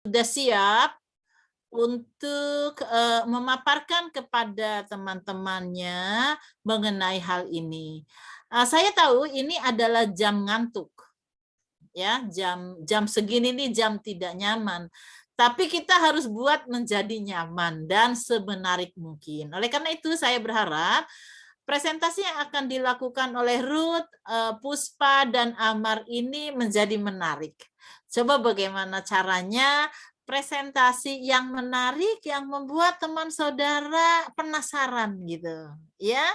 sudah siap untuk memaparkan kepada teman-temannya mengenai hal ini. Saya tahu ini adalah jam ngantuk, ya, jam segini nih jam tidak nyaman. Tapi kita harus buat menjadi nyaman dan semenarik mungkin. Oleh karena itu saya berharap presentasi yang akan dilakukan oleh Ruth, Puspa, dan Amar ini menjadi menarik. Coba bagaimana caranya presentasi yang menarik yang membuat teman saudara penasaran gitu, ya.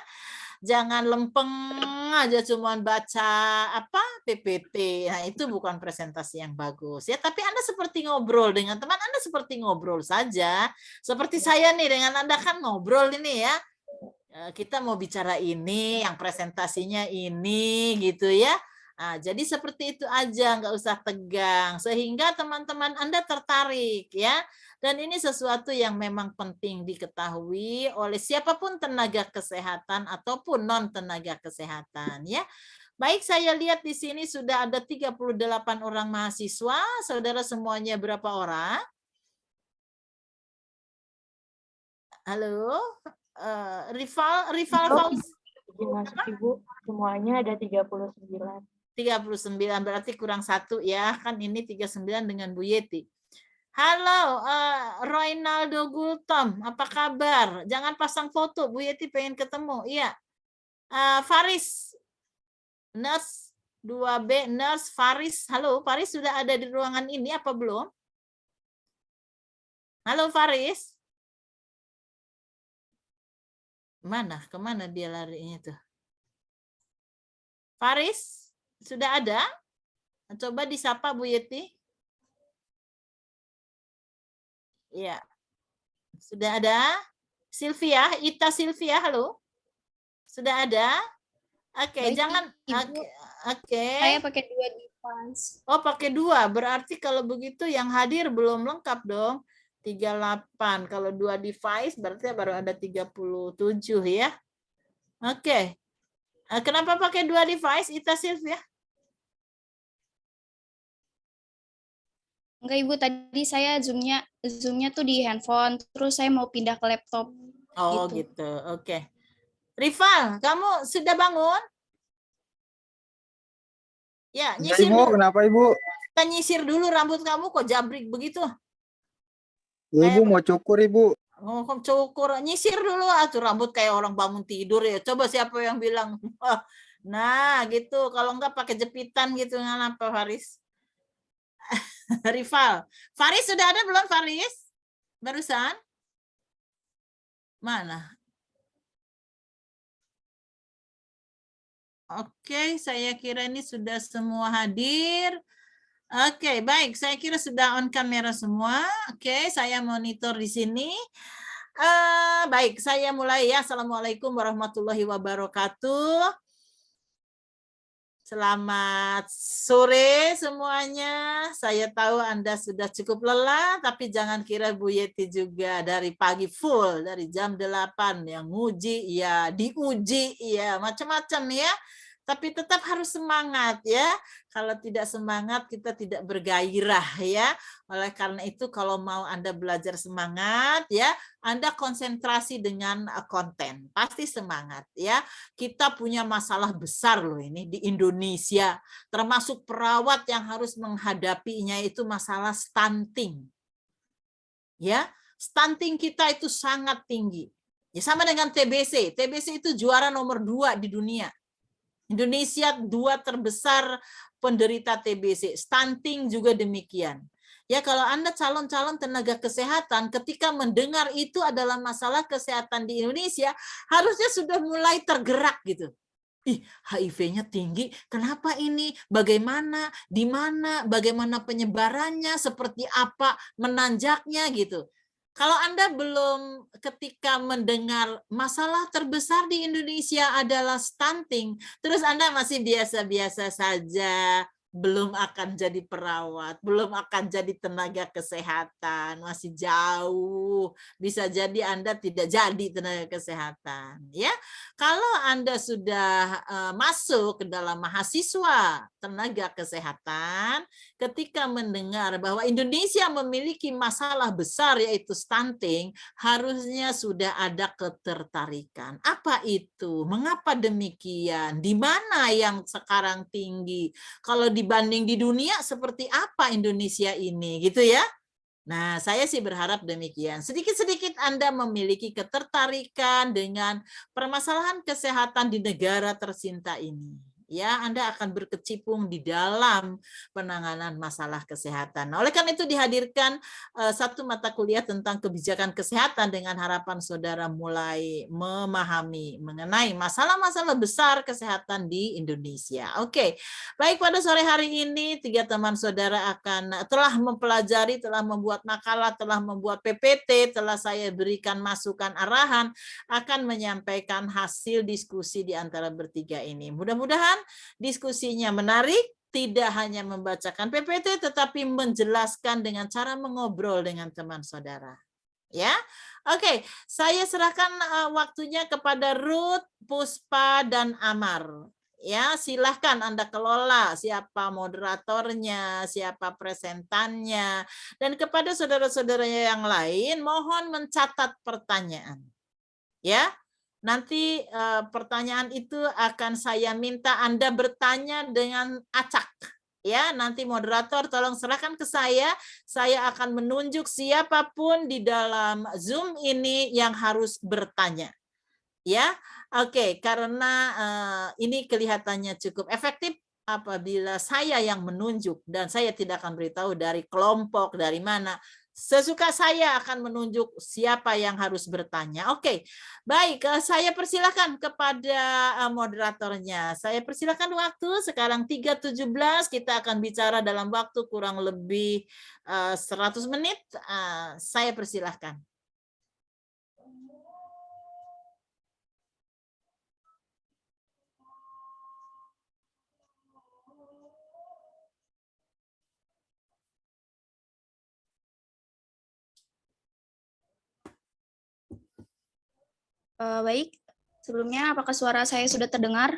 Jangan lempeng aja cuman baca apa PPT. Nah, itu bukan presentasi yang bagus ya. Tapi Anda seperti ngobrol dengan teman, Anda seperti ngobrol saja. Seperti saya nih dengan Anda kan ngobrol ini ya. Kita mau bicara ini, yang presentasinya ini gitu ya. Nah, jadi seperti itu aja, nggak usah tegang, sehingga teman-teman Anda tertarik ya. Dan ini sesuatu yang memang penting diketahui oleh siapapun tenaga kesehatan ataupun non tenaga kesehatan ya. Baik, saya lihat di sini sudah ada 38 orang mahasiswa. Saudara semuanya berapa orang? Halo? Rival Faus. Masuk Ibu, semuanya ada 39. 39 berarti kurang 1 ya. Kan ini 39 dengan Bu Yeti. Halo, Roynaldo Gultom, apa kabar? Jangan pasang foto, Bu Yeti pengen ketemu. Iya. Faris, Nurse 2B, Nurse Faris. Halo, Faris sudah ada di ruangan ini apa belum? Halo Faris. Mana? Kemana dia larinya tuh? Faris, sudah ada? Coba disapa Bu Yeti. Iya. Sudah ada? Sylvia, Ita Sylvia, halo. Sudah ada? Oke, Baik, jangan Ibu. oke. Saya pakai 2 device. Oh, pakai 2. Berarti kalau begitu yang hadir belum lengkap dong. 38. Kalau 2 device berarti baru ada 37 ya. Oke. Kenapa pakai 2 device, Ita Sylvia? Enggak, Ibu, tadi saya zoom-nya tuh di handphone, terus saya mau pindah ke laptop. Oh, gitu. Oke. Rival, kamu sudah bangun? Ya, nyisir Ibu, dulu. kenapa Ibu? Kita nyisir dulu rambut kamu kok jabrik begitu. Ya, Ibu mau cukur Ibu. Oh, cukur, nyisir dulu atuh rambut kayak orang bangun tidur ya. Coba siapa yang bilang, nah gitu. Kalau enggak pakai jepitan gitu, ngapa Faris? Rival. Faris sudah ada belum Faris? Barusan? Mana? Oke, saya kira ini sudah semua hadir. Oke, baik. Saya kira sudah on kamera semua. Oke, saya monitor di sini. Baik, saya mulai ya. Assalamualaikum warahmatullahi wabarakatuh. Selamat sore semuanya. Saya tahu Anda sudah cukup lelah, tapi jangan kira Bu Yeti juga dari pagi full, dari jam 8 yang nguji, ya diuji, ya macam-macam ya. Tapi tetap harus semangat ya. Kalau tidak semangat kita tidak bergairah ya. Oleh karena itu kalau mau Anda belajar semangat ya, Anda konsentrasi dengan konten. Pasti semangat ya. Kita punya masalah besar loh ini di Indonesia. Termasuk perawat yang harus menghadapinya itu masalah stunting. Ya, stunting kita itu sangat tinggi. Ya sama dengan TBC. TBC itu juara nomor 2 di dunia. Indonesia 2 terbesar penderita TBC, stunting juga demikian. Ya kalau Anda calon-calon tenaga kesehatan ketika mendengar itu adalah masalah kesehatan di Indonesia, harusnya sudah mulai tergerak gitu. Ih, HIV-nya tinggi, kenapa ini? Bagaimana? Di mana? Bagaimana penyebarannya? Seperti apa menanjaknya gitu. Kalau Anda belum ketika mendengar masalah terbesar di Indonesia adalah stunting, terus Anda masih biasa-biasa saja, belum akan jadi perawat, belum akan jadi tenaga kesehatan, masih jauh. Bisa jadi Anda tidak jadi tenaga kesehatan, ya. Kalau Anda sudah masuk ke dalam mahasiswa tenaga kesehatan, ketika mendengar bahwa Indonesia memiliki masalah besar yaitu stunting, harusnya sudah ada ketertarikan. Apa itu? Mengapa demikian? Di mana yang sekarang tinggi? Kalau dibanding di dunia seperti apa Indonesia ini, gitu ya? Nah, saya sih berharap demikian. Sedikit-sedikit Anda memiliki ketertarikan dengan permasalahan kesehatan di negara tercinta ini. Ya, Anda akan berkecimpung di dalam penanganan masalah kesehatan. Nah, oleh karena itu dihadirkan satu mata kuliah tentang kebijakan kesehatan dengan harapan saudara mulai memahami mengenai masalah-masalah besar kesehatan di Indonesia. Oke, baik, pada sore hari ini 3 teman saudara telah mempelajari, telah membuat makalah, telah membuat PPT, telah saya berikan masukan arahan, akan menyampaikan hasil diskusi di antara bertiga ini. Mudah-mudahan diskusinya menarik, tidak hanya membacakan PPT, tetapi menjelaskan dengan cara mengobrol dengan teman saudara. Ya, oke, saya serahkan waktunya kepada Ruth, Puspa, dan Amar. Ya, silahkan Anda kelola siapa moderatornya, siapa presentannya, dan kepada saudara-saudaranya yang lain mohon mencatat pertanyaan. Ya, nanti pertanyaan itu akan saya minta Anda bertanya dengan acak. Ya, nanti moderator tolong serahkan ke saya akan menunjuk siapapun di dalam Zoom ini yang harus bertanya. Ya, oke, karena ini kelihatannya cukup efektif apabila saya yang menunjuk dan saya tidak akan beritahu dari kelompok dari mana. Sesuka saya akan menunjuk siapa yang harus bertanya. Oke, baik, saya persilakan kepada moderatornya. Saya persilakan waktu, sekarang 3:17, kita akan bicara dalam waktu kurang lebih 100 menit. Saya persilahkan. Baik, sebelumnya apakah suara saya sudah terdengar?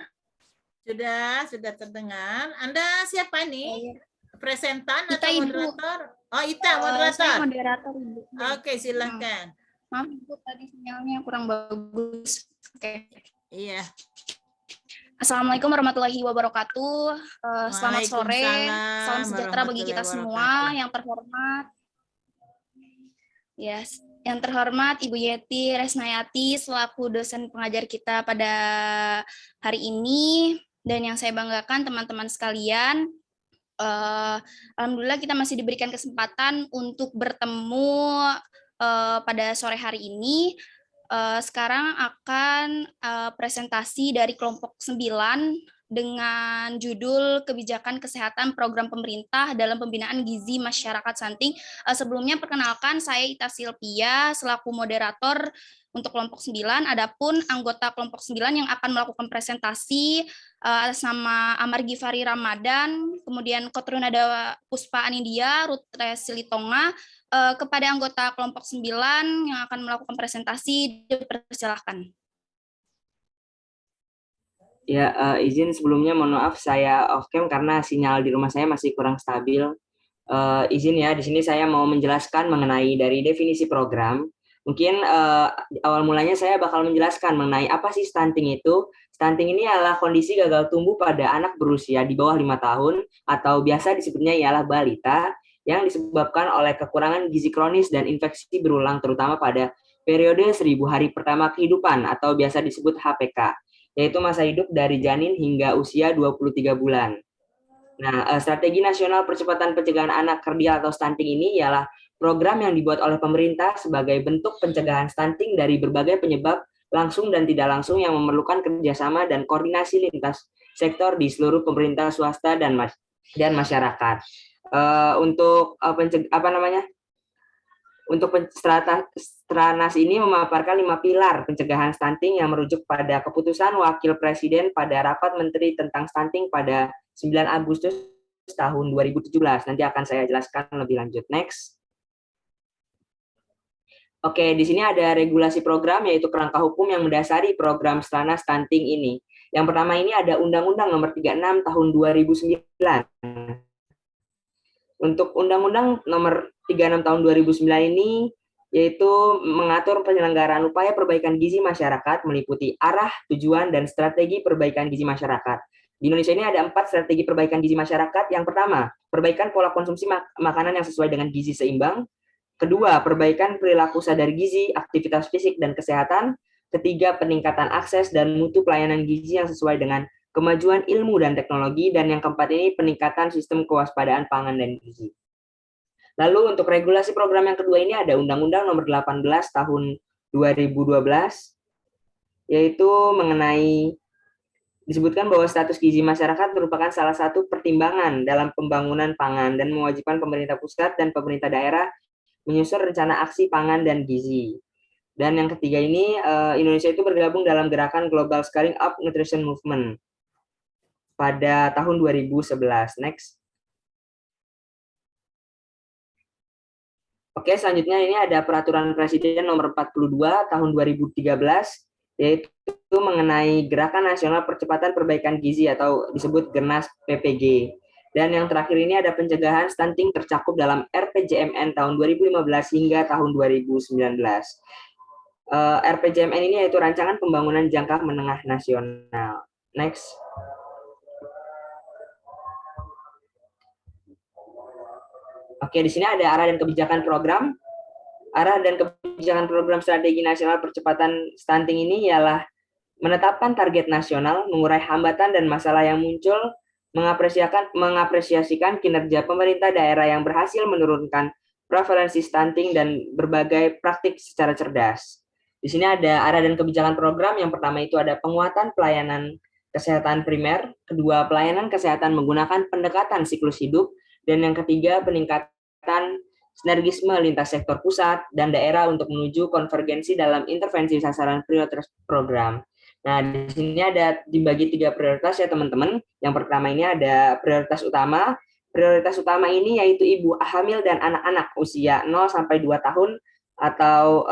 Sudah terdengar. Anda siapa nih? Presentan Ita, atau Ibu. moderator? Oh, Ita, moderator. Saya moderator, Ibu. Oke, silahkan. Maaf, Ibu, tadi sinyalnya kurang bagus. Oke. Iya. Assalamualaikum warahmatullahi wabarakatuh. Selamat sore. Waalaikumsalam Salam sejahtera bagi kita warahmatullahi semua. wabarakatuh. Yang terhormat, yang terhormat Ibu Yeti Resnayati selaku dosen pengajar kita pada hari ini, dan yang saya banggakan teman-teman sekalian, alhamdulillah kita masih diberikan kesempatan untuk bertemu pada sore hari ini. Sekarang akan presentasi dari kelompok 9 dengan judul Kebijakan Kesehatan Program Pemerintah dalam Pembinaan Gizi Masyarakat Stunting. Sebelumnya perkenalkan, saya Ita Silvia selaku moderator untuk kelompok 9. Adapun anggota kelompok 9 yang akan melakukan presentasi atas nama Amar Gifari Ramadan, kemudian Kotrunada Puspa Anindya, Ruth Silitonga. Kepada anggota kelompok 9 yang akan melakukan presentasi, dipersilahkan. Ya, izin sebelumnya mohon maaf saya off cam karena sinyal di rumah saya masih kurang stabil. Izin ya, di sini saya mau menjelaskan mengenai dari definisi program. Mungkin awal mulanya saya bakal menjelaskan mengenai apa sih stunting itu. Stunting ini adalah kondisi gagal tumbuh pada anak berusia di bawah 5 tahun atau biasa disebutnya ialah balita yang disebabkan oleh kekurangan gizi kronis dan infeksi berulang terutama pada periode 1000 hari pertama kehidupan atau biasa disebut HPK, yaitu masa hidup dari janin hingga usia 23 bulan. Nah, strategi nasional percepatan pencegahan anak kerdil atau stunting ini ialah program yang dibuat oleh pemerintah sebagai bentuk pencegahan stunting dari berbagai penyebab langsung dan tidak langsung yang memerlukan kerjasama dan koordinasi lintas sektor di seluruh pemerintah, swasta, dan masyarakat. Untuk Stranas ini memaparkan 5 pilar pencegahan stunting yang merujuk pada keputusan Wakil Presiden pada Rapat Menteri tentang Stunting pada 9 Agustus tahun 2017. Nanti akan saya jelaskan lebih lanjut. Next. Oke, di sini ada regulasi program yaitu kerangka hukum yang mendasari program Stranas Stunting ini. Yang pertama ini ada Undang-Undang Nomor 36 Tahun 2009. Untuk Undang-Undang Nomor 36 Tahun 2009 ini yaitu mengatur penyelenggaraan upaya perbaikan gizi masyarakat meliputi arah, tujuan, dan strategi perbaikan gizi masyarakat. Di Indonesia ini ada 4 strategi perbaikan gizi masyarakat. Yang pertama, perbaikan pola konsumsi makanan yang sesuai dengan gizi seimbang. Kedua, perbaikan perilaku sadar gizi, aktivitas fisik, dan kesehatan. Ketiga, peningkatan akses dan mutu pelayanan gizi yang sesuai dengan kemajuan ilmu dan teknologi. Dan yang keempat ini, peningkatan sistem kewaspadaan pangan dan gizi. Lalu untuk regulasi program yang kedua ini ada Undang-Undang Nomor 18 Tahun 2012, yaitu mengenai disebutkan bahwa status gizi masyarakat merupakan salah satu pertimbangan dalam pembangunan pangan dan mewajibkan pemerintah pusat dan pemerintah daerah menyusun rencana aksi pangan dan gizi. Dan yang ketiga ini, Indonesia itu bergabung dalam gerakan Global Scaling Up Nutrition Movement pada tahun 2011. Next. Oke, selanjutnya ini ada Peraturan Presiden Nomor 42 Tahun 2013, yaitu mengenai Gerakan Nasional Percepatan Perbaikan Gizi atau disebut GERNAS PPG. Dan yang terakhir ini ada pencegahan stunting tercakup dalam RPJMN tahun 2015 hingga tahun 2019. RPJMN ini yaitu Rancangan Pembangunan Jangka Menengah Nasional. Next. Oke, di sini ada arah dan kebijakan program. Arah dan kebijakan program strategi nasional percepatan stunting ini ialah menetapkan target nasional, mengurai hambatan dan masalah yang muncul, mengapresiasikan kinerja pemerintah daerah yang berhasil menurunkan prevalensi stunting dan berbagai praktik secara cerdas. Di sini ada arah dan kebijakan program. Yang pertama itu ada penguatan pelayanan kesehatan primer, kedua pelayanan kesehatan menggunakan pendekatan siklus hidup, dan yang ketiga peningkatan sinergisme lintas sektor pusat dan daerah untuk menuju konvergensi dalam intervensi sasaran prioritas program. Nah, di sini ada dibagi 3 prioritas ya teman-teman. Yang pertama ini ada prioritas utama. Prioritas utama ini yaitu ibu hamil dan anak-anak usia 0 sampai 2 tahun atau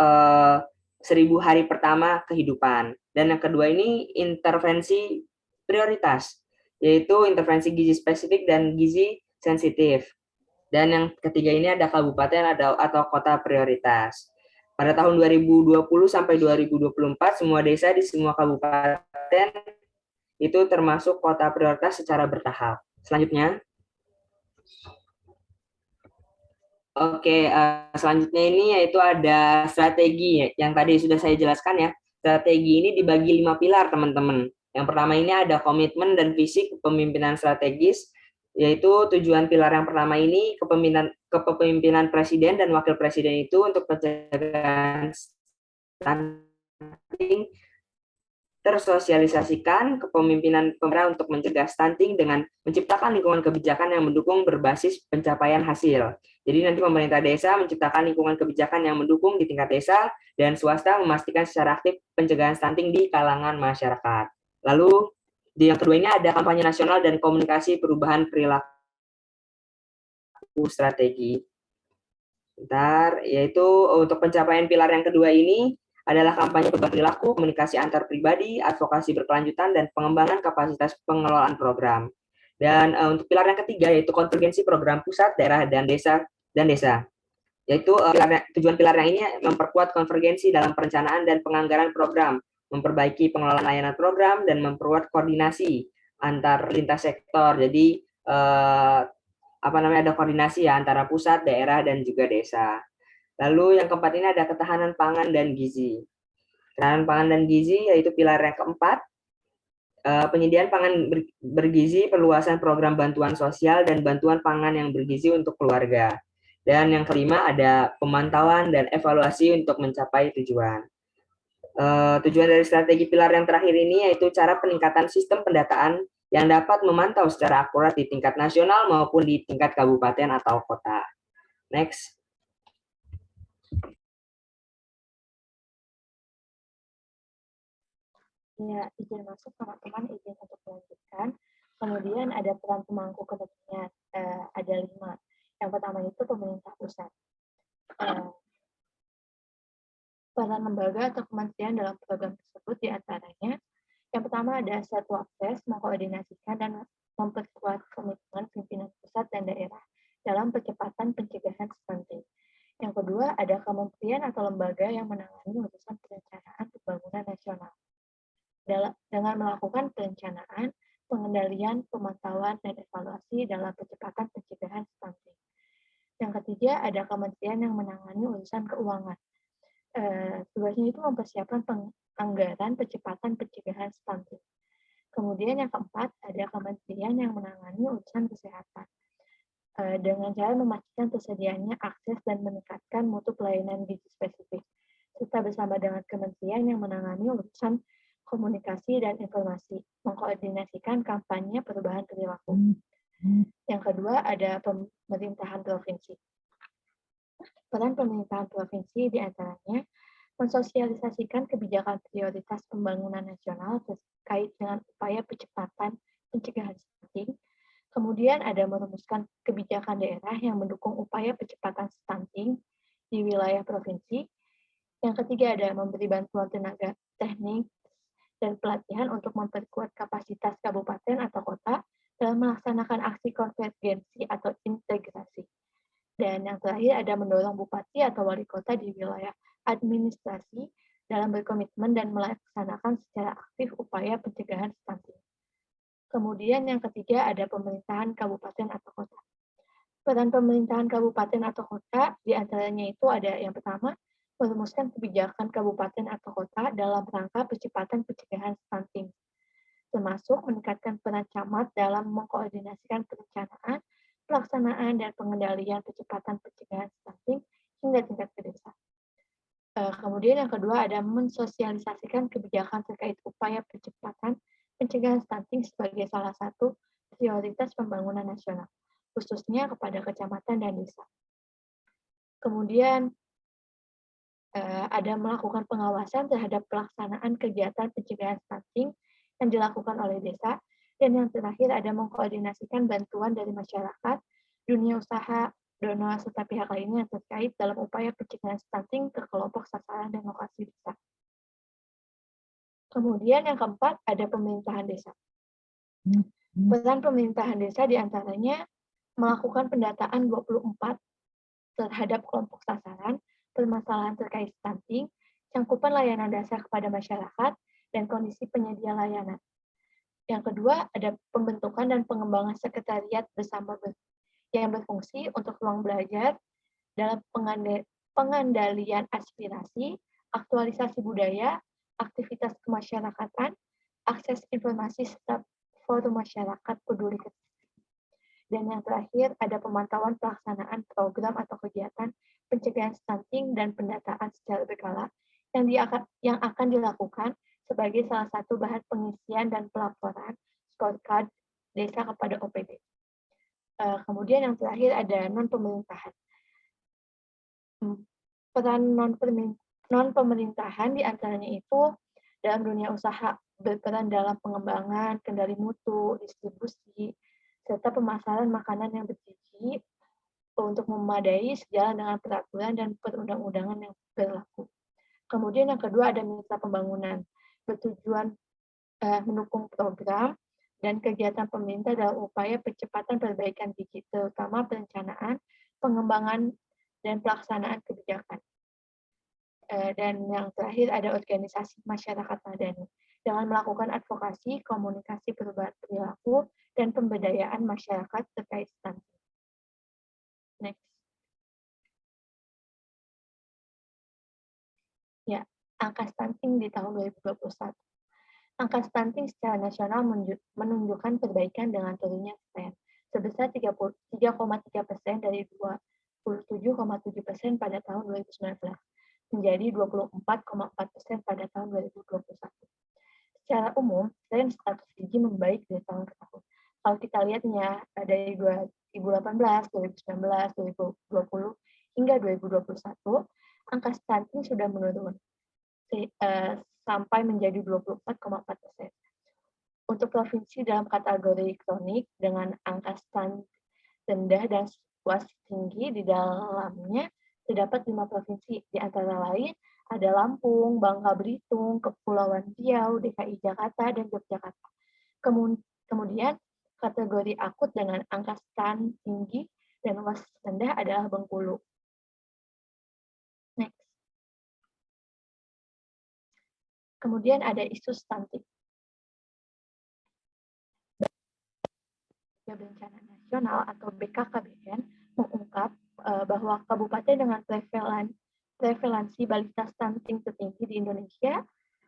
1000 hari pertama kehidupan. Dan yang kedua ini intervensi prioritas, yaitu intervensi gizi spesifik dan gizi sensitif. Dan yang ketiga ini ada kabupaten atau kota prioritas. Pada tahun 2020 sampai 2024, semua desa di semua kabupaten itu termasuk kota prioritas secara bertahap. Selanjutnya. Oke, selanjutnya ini yaitu ada strategi yang tadi sudah saya jelaskan ya. Strategi ini dibagi 5 pilar, teman-teman. Yang pertama ini ada komitmen dan visi kepemimpinan strategis, yaitu tujuan pilar yang pertama ini kepemimpinan presiden dan wakil presiden itu untuk pencegahan stunting, tersosialisasikan kepemimpinan pemerintah untuk mencegah stunting dengan menciptakan lingkungan kebijakan yang mendukung berbasis pencapaian hasil. Jadi nanti pemerintah desa menciptakan lingkungan kebijakan yang mendukung di tingkat desa dan swasta memastikan secara aktif pencegahan stunting di kalangan masyarakat. Lalu di yang kedua ini ada kampanye nasional dan komunikasi perubahan perilaku strategi. Yaitu untuk pencapaian pilar yang kedua ini adalah kampanye perubahan perilaku, komunikasi antar pribadi, advokasi berkelanjutan, dan pengembangan kapasitas pengelolaan program. Dan untuk pilar yang ketiga yaitu konvergensi program pusat, daerah, dan desa. Yaitu tujuan pilar yang ini memperkuat konvergensi dalam perencanaan dan penganggaran program, memperbaiki pengelolaan layanan program, dan memperkuat koordinasi antar lintas sektor. Jadi ada koordinasi ya antara pusat, daerah, dan juga desa. Lalu yang keempat ini ada ketahanan pangan dan gizi. Ketahanan pangan dan gizi yaitu pilar yang keempat. Penyediaan pangan bergizi, perluasan program bantuan sosial, dan bantuan pangan yang bergizi untuk keluarga. Dan yang kelima ada pemantauan dan evaluasi untuk mencapai tujuan. Tujuan dari strategi pilar yang terakhir ini yaitu cara peningkatan sistem pendataan yang dapat memantau secara akurat di tingkat nasional maupun di tingkat kabupaten atau kota. Next. Ya, izin masuk teman-teman, izin untuk melanjutkan. Kemudian ada peran pemangku kepentingan, ada 5. Yang pertama itu pemerintah pusat. Peran lembaga atau kementerian dalam program tersebut diantaranya, yang pertama ada satu akses, mengkoordinasikan dan memperkuat komitmen pimpinan pusat dan daerah dalam percepatan pencegahan stunting. Yang kedua, ada kementerian atau lembaga yang menangani urusan perencanaan pembangunan nasional. Dengan melakukan perencanaan, pengendalian, pemantauan, dan evaluasi dalam percepatan pencegahan stunting. Yang ketiga, ada kementerian yang menangani urusan keuangan. Tugasnya itu mempersiapkan anggaran percepatan pencegahan stunting. Kemudian yang keempat, ada kementerian yang menangani urusan kesehatan. Dengan cara memastikan tersedianya akses dan meningkatkan mutu pelayanan gizi spesifik, serta bersama dengan kementerian yang menangani urusan komunikasi dan informasi, mengkoordinasikan kampanye perubahan perilaku. Yang kedua, ada pemerintahan provinsi. Peran pemerintahan provinsi diantaranya mensosialisasikan kebijakan prioritas pembangunan nasional terkait dengan upaya percepatan pencegahan stunting. Kemudian ada merumuskan kebijakan daerah yang mendukung upaya percepatan stunting di wilayah provinsi. Yang ketiga ada memberi bantuan tenaga teknik dan pelatihan untuk memperkuat kapasitas kabupaten atau kota dalam melaksanakan aksi konvergensi atau integrasi. Dan yang terakhir ada mendorong bupati atau wali kota di wilayah administrasi dalam berkomitmen dan melaksanakan secara aktif upaya pencegahan stunting. Kemudian yang ketiga ada pemerintahan kabupaten atau kota. Peran pemerintahan kabupaten atau kota diantaranya itu ada yang pertama, merumuskan kebijakan kabupaten atau kota dalam rangka percepatan pencegahan stunting, termasuk meningkatkan peran camat dalam mengkoordinasikan perencanaan, pelaksanaan, dan pengendalian percepatan pencegahan stunting hingga tingkat ke desa. Kemudian yang kedua ada mensosialisasikan kebijakan terkait upaya percepatan pencegahan stunting sebagai salah satu prioritas pembangunan nasional, khususnya kepada kecamatan dan desa. Kemudian ada melakukan pengawasan terhadap pelaksanaan kegiatan pencegahan stunting yang dilakukan oleh desa, dan yang terakhir ada mengkoordinasikan bantuan dari masyarakat, dunia usaha, donor, serta pihak lainnya yang terkait dalam upaya pencegahan stunting ke kelompok sasaran dan lokasi desa. Kemudian yang keempat, ada pemerintahan desa. Peran pemerintahan desa diantaranya melakukan pendataan 24 terhadap kelompok sasaran, permasalahan terkait stunting, cangkupan layanan dasar kepada masyarakat, dan kondisi penyedia layanan. Yang kedua, ada pembentukan dan pengembangan sekretariat bersama yang berfungsi untuk ruang belajar dalam pengandalian aspirasi, aktualisasi budaya, aktivitas kemasyarakatan, akses informasi serta forum masyarakat peduli. Dan yang terakhir ada pemantauan pelaksanaan program atau kegiatan pencegahan stunting dan pendataan secara berkala yang akan dilakukan sebagai salah satu bahan pengisian dan pelaporan scorecard desa kepada OPD. Kemudian yang terakhir ada non-pemerintahan. Peran non-pemerintahan diantaranya itu dalam dunia usaha berperan dalam pengembangan, kendali mutu, distribusi, serta pemasaran makanan yang bergizi untuk memadai sejalan dengan peraturan dan perundang-undangan yang berlaku. Kemudian yang kedua ada mitra pembangunan, bertujuan mendukung program dan kegiatan pemerintah dalam upaya percepatan perbaikan gizi, terutama perencanaan, pengembangan, dan pelaksanaan kebijakan. Dan yang terakhir ada organisasi masyarakat madani dengan melakukan advokasi, komunikasi perubahan perilaku, dan pemberdayaan masyarakat terkait stunting. Next. Ya, angka stunting di tahun 2021. Angka stunting secara nasional menunjukkan perbaikan dengan turunnya tren sebesar 3,3% dari 27,7% pada tahun 2019 menjadi 24,4% pada tahun 2021. Secara umum, tren status gizi membaik dari tahun ke tahun. Kalau kita lihatnya dari 2018, 2019, 2020 hingga 2021, angka stunting sudah menurun sampai menjadi 24,4%. Untuk provinsi dalam kategori kronik dengan angka stunting rendah dan situasi tinggi di dalamnya terdapat 5 provinsi, di antara lain ada Lampung, Bangka Belitung, Kepulauan Riau, DKI Jakarta, dan Yogyakarta. Kemudian kategori akut dengan angka stunting tinggi dan luas rendah adalah Bengkulu. Next. Kemudian ada isu stunting. Bencana Nasional atau BKKBN mengungkap bahwa kabupaten dengan prevalensi balita stunting tertinggi di Indonesia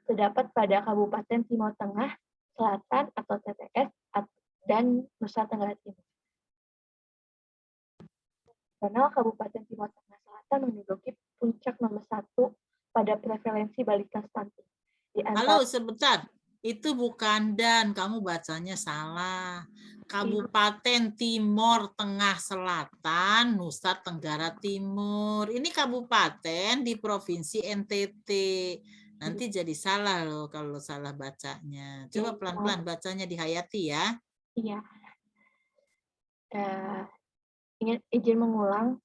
terdapat pada Kabupaten Timur Tengah, Selatan atau TTS dan Nusa Tenggara Timur. Nasional Kabupaten Timur Tengah Selatan menduduki puncak nomor 1 pada prevalensi balita stunting. Halo, sebentar. Itu bukan dan, kamu bacanya salah. Kabupaten Timur Tengah Selatan, Nusa Tenggara Timur. Ini kabupaten di Provinsi NTT. Nanti jadi salah loh kalau salah bacanya. Coba pelan-pelan bacanya dihayati ya. Iya. Izin mengulang,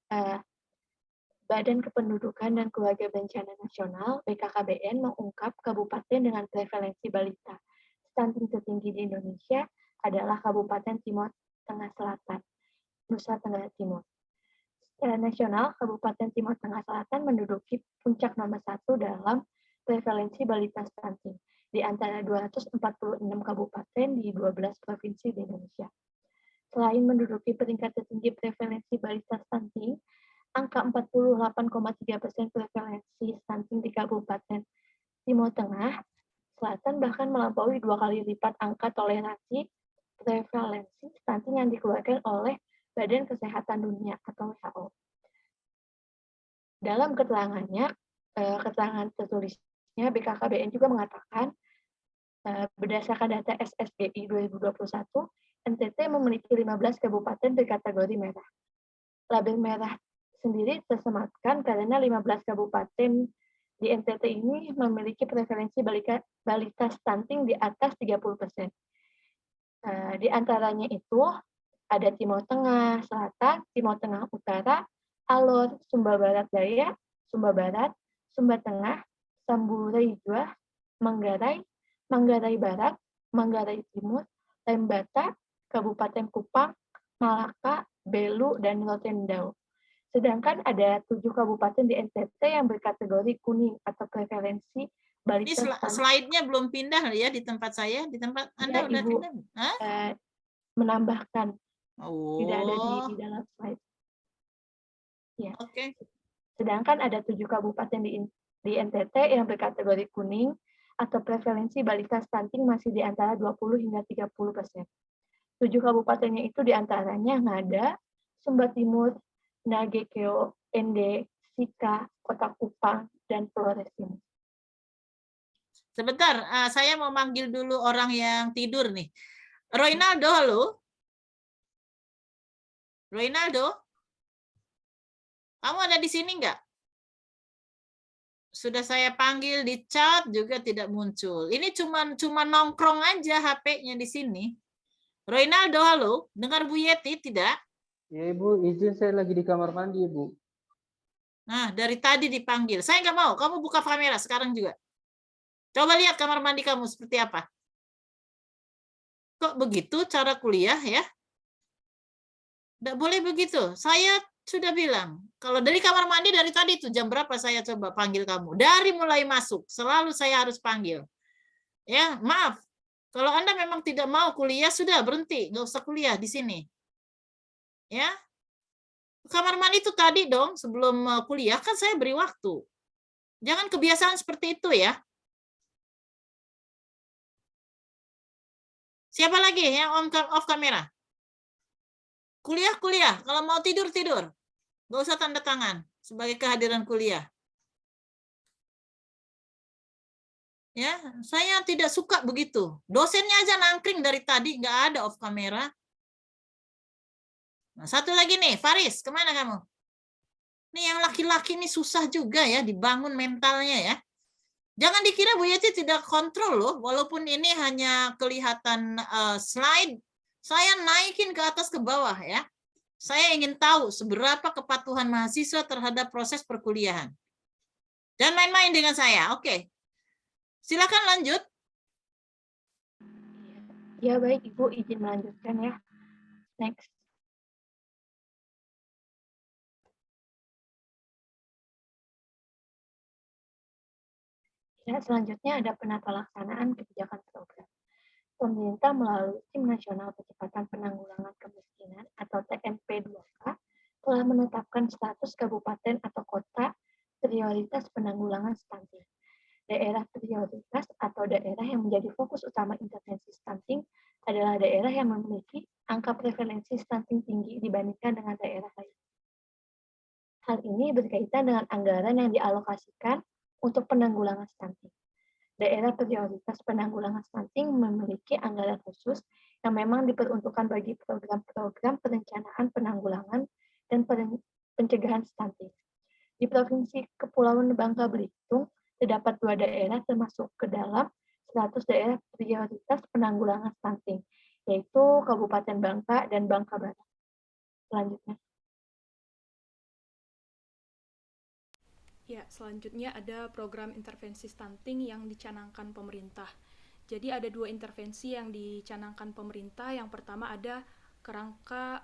Badan Kependudukan dan Keluarga Bencana Nasional (BKKBN) mengungkap kabupaten dengan prevalensi balita stunting tertinggi di Indonesia adalah Kabupaten Timur Tengah Selatan, Nusa Tenggara Timur. Secara nasional, Kabupaten Timur Tengah Selatan menduduki puncak nomor 1 dalam prevalensi balita stunting di antara 246 kabupaten di 12 provinsi di Indonesia. Selain menduduki peringkat tertinggi prevalensi balita stunting, angka 48,3% prevalensi stunting di Kabupaten Timur Tengah Selatan bahkan melampaui 2 kali lipat angka toleransi prevalensi stunting yang dikeluarkan oleh Badan Kesehatan Dunia atau WHO. Dalam keterangannya, keterangan tertulisnya BKKBN juga mengatakan berdasarkan data SSGI 2021, NTT memiliki 15 kabupaten berkategori merah. Label merah sendiri tersematkan karena 15 kabupaten di NTT ini memiliki prevalensi balita stunting di atas 30%. Di antaranya itu ada Timur Tengah Selatan, Timur Tengah Utara, Alor, Sumba Barat Daya, Sumba Barat, Sumba Tengah, Samburai Jua, Manggarai, Manggarai Barat, Manggarai Timur, Lembata, Kabupaten Kupang, Malaka, Belu, dan Rotendao. Sedangkan ada 7 kabupaten di NTT yang berkategori kuning atau prevalensi balita stunting. Ini slide-nya belum pindah ya di tempat saya, di tempat Anda ya, udah Ibu, pindah? menambahkan. Oh. Tidak ada di dalam slide. Ya. Oke. Sedangkan ada 7 kabupaten di NTT yang berkategori kuning atau prevalensi balita stunting masih di antara 20 hingga 30%. 7 kabupatennya itu diantaranya Ngada, Sumba Timur, Nagekeo, Ende, Sika, Kota Kupang, dan Flores Timur. Sebentar, saya mau manggil dulu orang yang tidur nih. Roynaldo, halo? Roynaldo? Kamu ada di sini nggak? Sudah saya panggil di chat juga tidak muncul. Ini cuma nongkrong aja HP-nya di sini. Roynaldo, halo? Dengar Bu Yeti tidak? Ya Ibu, izin saya lagi di kamar mandi Ibu. Nah, dari tadi dipanggil. Saya nggak mau. Kamu buka kamera sekarang juga. Coba lihat kamar mandi kamu seperti apa. Kok begitu cara kuliah ya? Nggak boleh begitu. Saya sudah bilang, kalau dari kamar mandi dari tadi itu jam berapa saya coba panggil kamu? Dari mulai masuk, selalu saya harus panggil. Ya, maaf. Kalau Anda memang tidak mau kuliah, sudah berhenti. Nggak usah kuliah di sini. Ya, kamar mandi itu tadi dong, sebelum kuliah kan saya beri waktu. Jangan kebiasaan seperti itu ya. Siapa lagi yang off kamera? Kuliah. Kalau mau tidur. Nggak usah tanda tangan sebagai kehadiran kuliah. Ya, saya tidak suka begitu. Dosennya aja nangkring dari tadi, nggak ada off kamera. Nah, satu lagi nih, Faris, kemana kamu? Nih yang laki-laki ini susah juga ya dibangun mentalnya ya. Jangan dikira Bu Yeti tidak kontrol loh, walaupun ini hanya kelihatan slide, saya naikin ke atas ke bawah ya. Saya ingin tahu seberapa kepatuhan mahasiswa terhadap proses perkuliahan. Dan main-main dengan saya, oke. Silakan lanjut. Ya baik Ibu, izin melanjutkan ya. Next. Ya, selanjutnya ada penata laksanaan kebijakan program. Pemerintah melalui Tim Nasional Percepatan Penanggulangan Kemiskinan atau TNP2K telah menetapkan status kabupaten atau kota prioritas penanggulangan stunting. Daerah prioritas atau daerah yang menjadi fokus utama intervensi stunting adalah daerah yang memiliki angka prevalensi stunting tinggi dibandingkan dengan daerah lain. Hal ini berkaitan dengan anggaran yang dialokasikan untuk penanggulangan stunting. Daerah prioritas penanggulangan stunting memiliki anggaran khusus yang memang diperuntukkan bagi program-program perencanaan penanggulangan dan pencegahan stunting. Di Provinsi Kepulauan Bangka Belitung, terdapat 2 daerah termasuk ke dalam 100 daerah prioritas penanggulangan stunting, yaitu Kabupaten Bangka dan Bangka Barat. Selanjutnya. Ya, selanjutnya ada program intervensi stunting yang dicanangkan pemerintah. Jadi ada 2 intervensi yang dicanangkan pemerintah. Yang pertama ada kerangka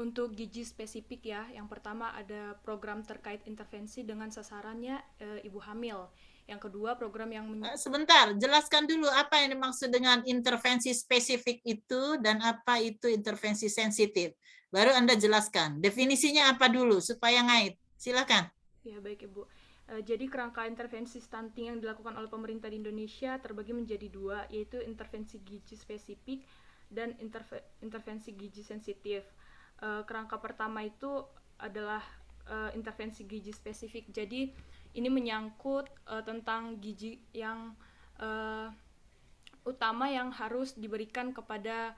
untuk gizi spesifik ya. Yang pertama ada program terkait intervensi dengan sasarannya ibu hamil. Yang kedua program yang sebentar, jelaskan dulu apa yang dimaksud dengan intervensi spesifik itu dan apa itu intervensi sensitif. Baru Anda jelaskan. Definisinya apa dulu supaya ngait. Silakan. Ya, baik Ibu. Jadi kerangka intervensi stunting yang dilakukan oleh pemerintah di Indonesia terbagi menjadi 2, yaitu intervensi gizi spesifik dan intervensi gizi sensitif. Kerangka pertama itu adalah intervensi gizi spesifik. Jadi ini menyangkut tentang gizi yang utama yang harus diberikan kepada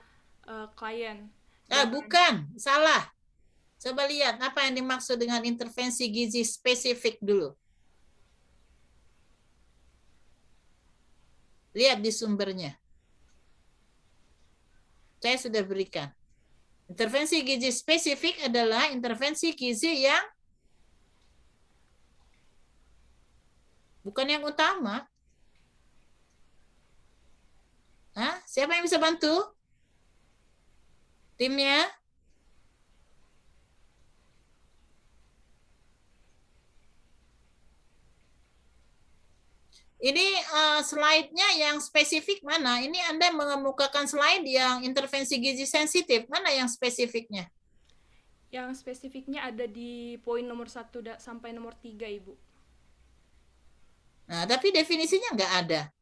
klien. Bukan, salah. Coba lihat apa yang dimaksud dengan intervensi gizi spesifik dulu. Lihat di sumbernya. Saya sudah berikan. Intervensi gizi spesifik adalah intervensi gizi yang bukan yang utama. Siapa yang bisa bantu? Timnya? Ini slide-nya yang spesifik mana? Ini Anda mengemukakan slide yang intervensi gizi sensitif. Mana yang spesifiknya? Yang spesifiknya ada di poin nomor 1 sampai nomor 3, Ibu. Nah, tapi definisinya nggak ada.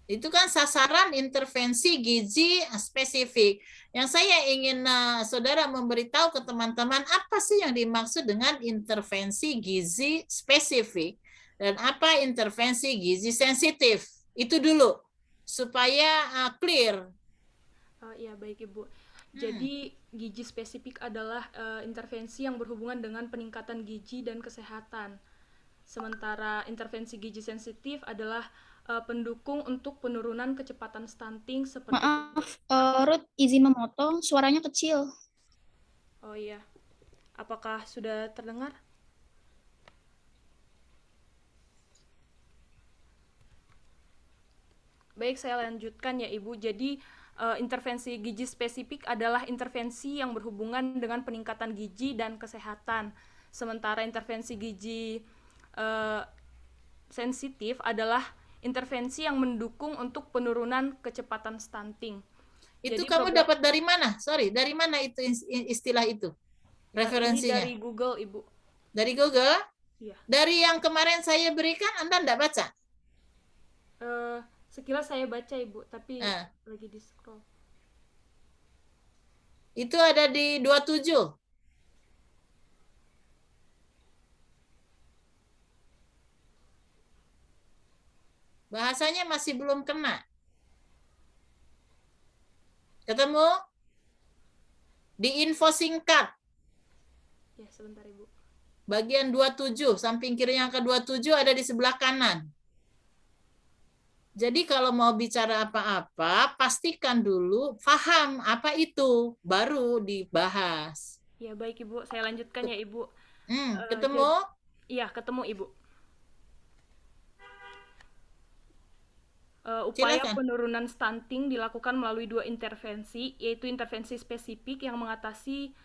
Itu kan sasaran intervensi gizi spesifik. Yang saya ingin saudara memberitahu ke teman-teman apa sih yang dimaksud dengan intervensi gizi spesifik dan apa intervensi gizi sensitif. Itu dulu supaya clear. Ya, baik Ibu. Jadi gizi spesifik adalah intervensi yang berhubungan dengan peningkatan gizi dan kesehatan. Sementara intervensi gizi sensitif adalah pendukung untuk penurunan kecepatan stunting seperti... Maaf, Ruth izin memotong, suaranya kecil. Oh iya, apakah sudah terdengar? Baik, saya lanjutkan ya Ibu. Jadi intervensi gizi spesifik adalah intervensi yang berhubungan dengan peningkatan gizi dan kesehatan. Sementara intervensi gizi sensitif adalah intervensi yang mendukung untuk penurunan kecepatan stunting. Itu kamu dapat dari mana? Sorry, dari mana itu istilah itu? Referensinya? Ini dari Google, Ibu. Dari Google? Iya. Dari yang kemarin saya berikan, Anda enggak baca? Sekilas saya baca, Ibu, tapi lagi di scroll. Itu ada di 27. Bahasanya masih belum kena. Ketemu? Di info singkat. Ya, sebentar Ibu. Bagian 27, samping kiri yang ke 27 ada di sebelah kanan. Jadi kalau mau bicara apa-apa, pastikan dulu paham apa itu, baru dibahas. Ya, baik Ibu. Saya lanjutkan ya Ibu. Ketemu? Iya, ketemu Ibu. Silakan. Upaya penurunan stunting dilakukan melalui 2 intervensi, yaitu intervensi spesifik yang mengatasi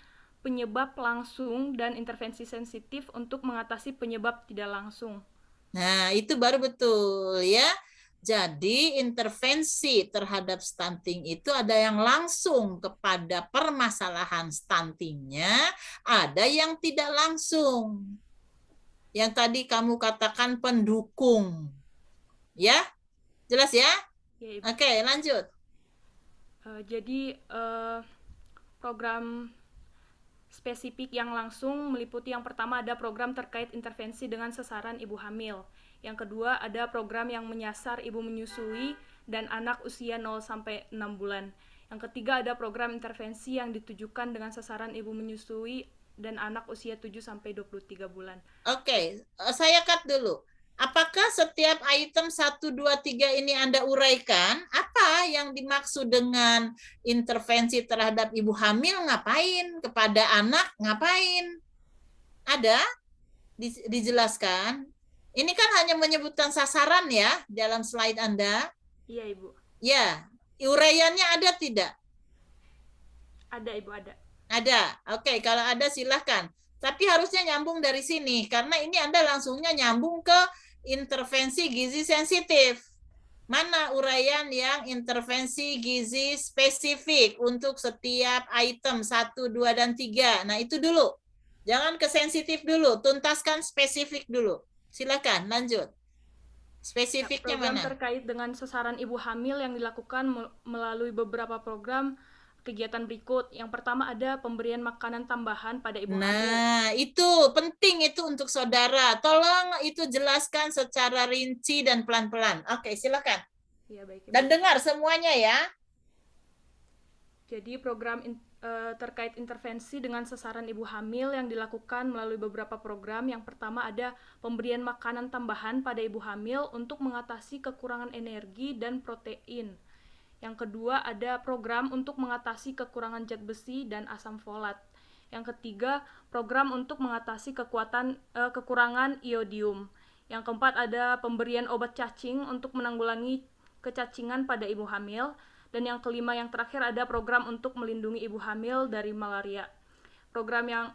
penyebab langsung dan intervensi sensitif untuk mengatasi penyebab tidak langsung. Nah, itu baru betul ya. Jadi intervensi terhadap stunting itu ada yang langsung kepada permasalahan stuntingnya, ada yang tidak langsung. Yang tadi kamu katakan pendukung. Ya? Jelas ya? Ya, Ibu. Oke, lanjut. Jadi program spesifik yang langsung meliputi yang pertama ada program terkait intervensi dengan sasaran ibu hamil. Yang kedua ada program yang menyasar ibu menyusui dan anak usia 0 sampai 6 bulan. Yang ketiga ada program intervensi yang ditujukan dengan sasaran ibu menyusui dan anak usia 7 sampai 23 bulan. Oke, saya cut dulu. Apakah setiap item 1, 2, 3 ini Anda uraikan? Apa yang dimaksud dengan intervensi terhadap ibu hamil ngapain? Kepada anak ngapain? Ada? Dijelaskan? Ini kan hanya menyebutkan sasaran ya dalam slide Anda. Iya, Ibu. Ya, uraiannya ada tidak? Ada, Ibu, ada. Ada. Oke, kalau ada silahkan. Tapi harusnya nyambung dari sini, karena ini Anda langsungnya nyambung ke intervensi gizi sensitif. Mana uraian yang intervensi gizi spesifik untuk setiap item 1, 2, dan 3. Nah, itu dulu. Jangan ke sensitif dulu, tuntaskan spesifik dulu. Silakan, lanjut. Spesifiknya program mana? Terkait dengan sasaran ibu hamil yang dilakukan melalui beberapa program kegiatan berikut. Yang pertama ada pemberian makanan tambahan pada ibu hamil. Nah, itu penting itu untuk saudara. Tolong itu jelaskan secara rinci dan pelan-pelan. Oke, silakan. Ya, baik, Ibu. Dan dengar semuanya ya. Jadi program terkait intervensi dengan sasaran ibu hamil yang dilakukan melalui beberapa program. Yang pertama ada pemberian makanan tambahan pada ibu hamil untuk mengatasi kekurangan energi dan protein. Yang kedua ada program untuk mengatasi kekurangan zat besi dan asam folat. Yang ketiga program untuk mengatasi kekurangan iodium. Yang keempat ada pemberian obat cacing untuk menanggulangi kecacingan pada ibu hamil. Dan yang kelima yang terakhir ada program untuk melindungi ibu hamil dari malaria. Program yang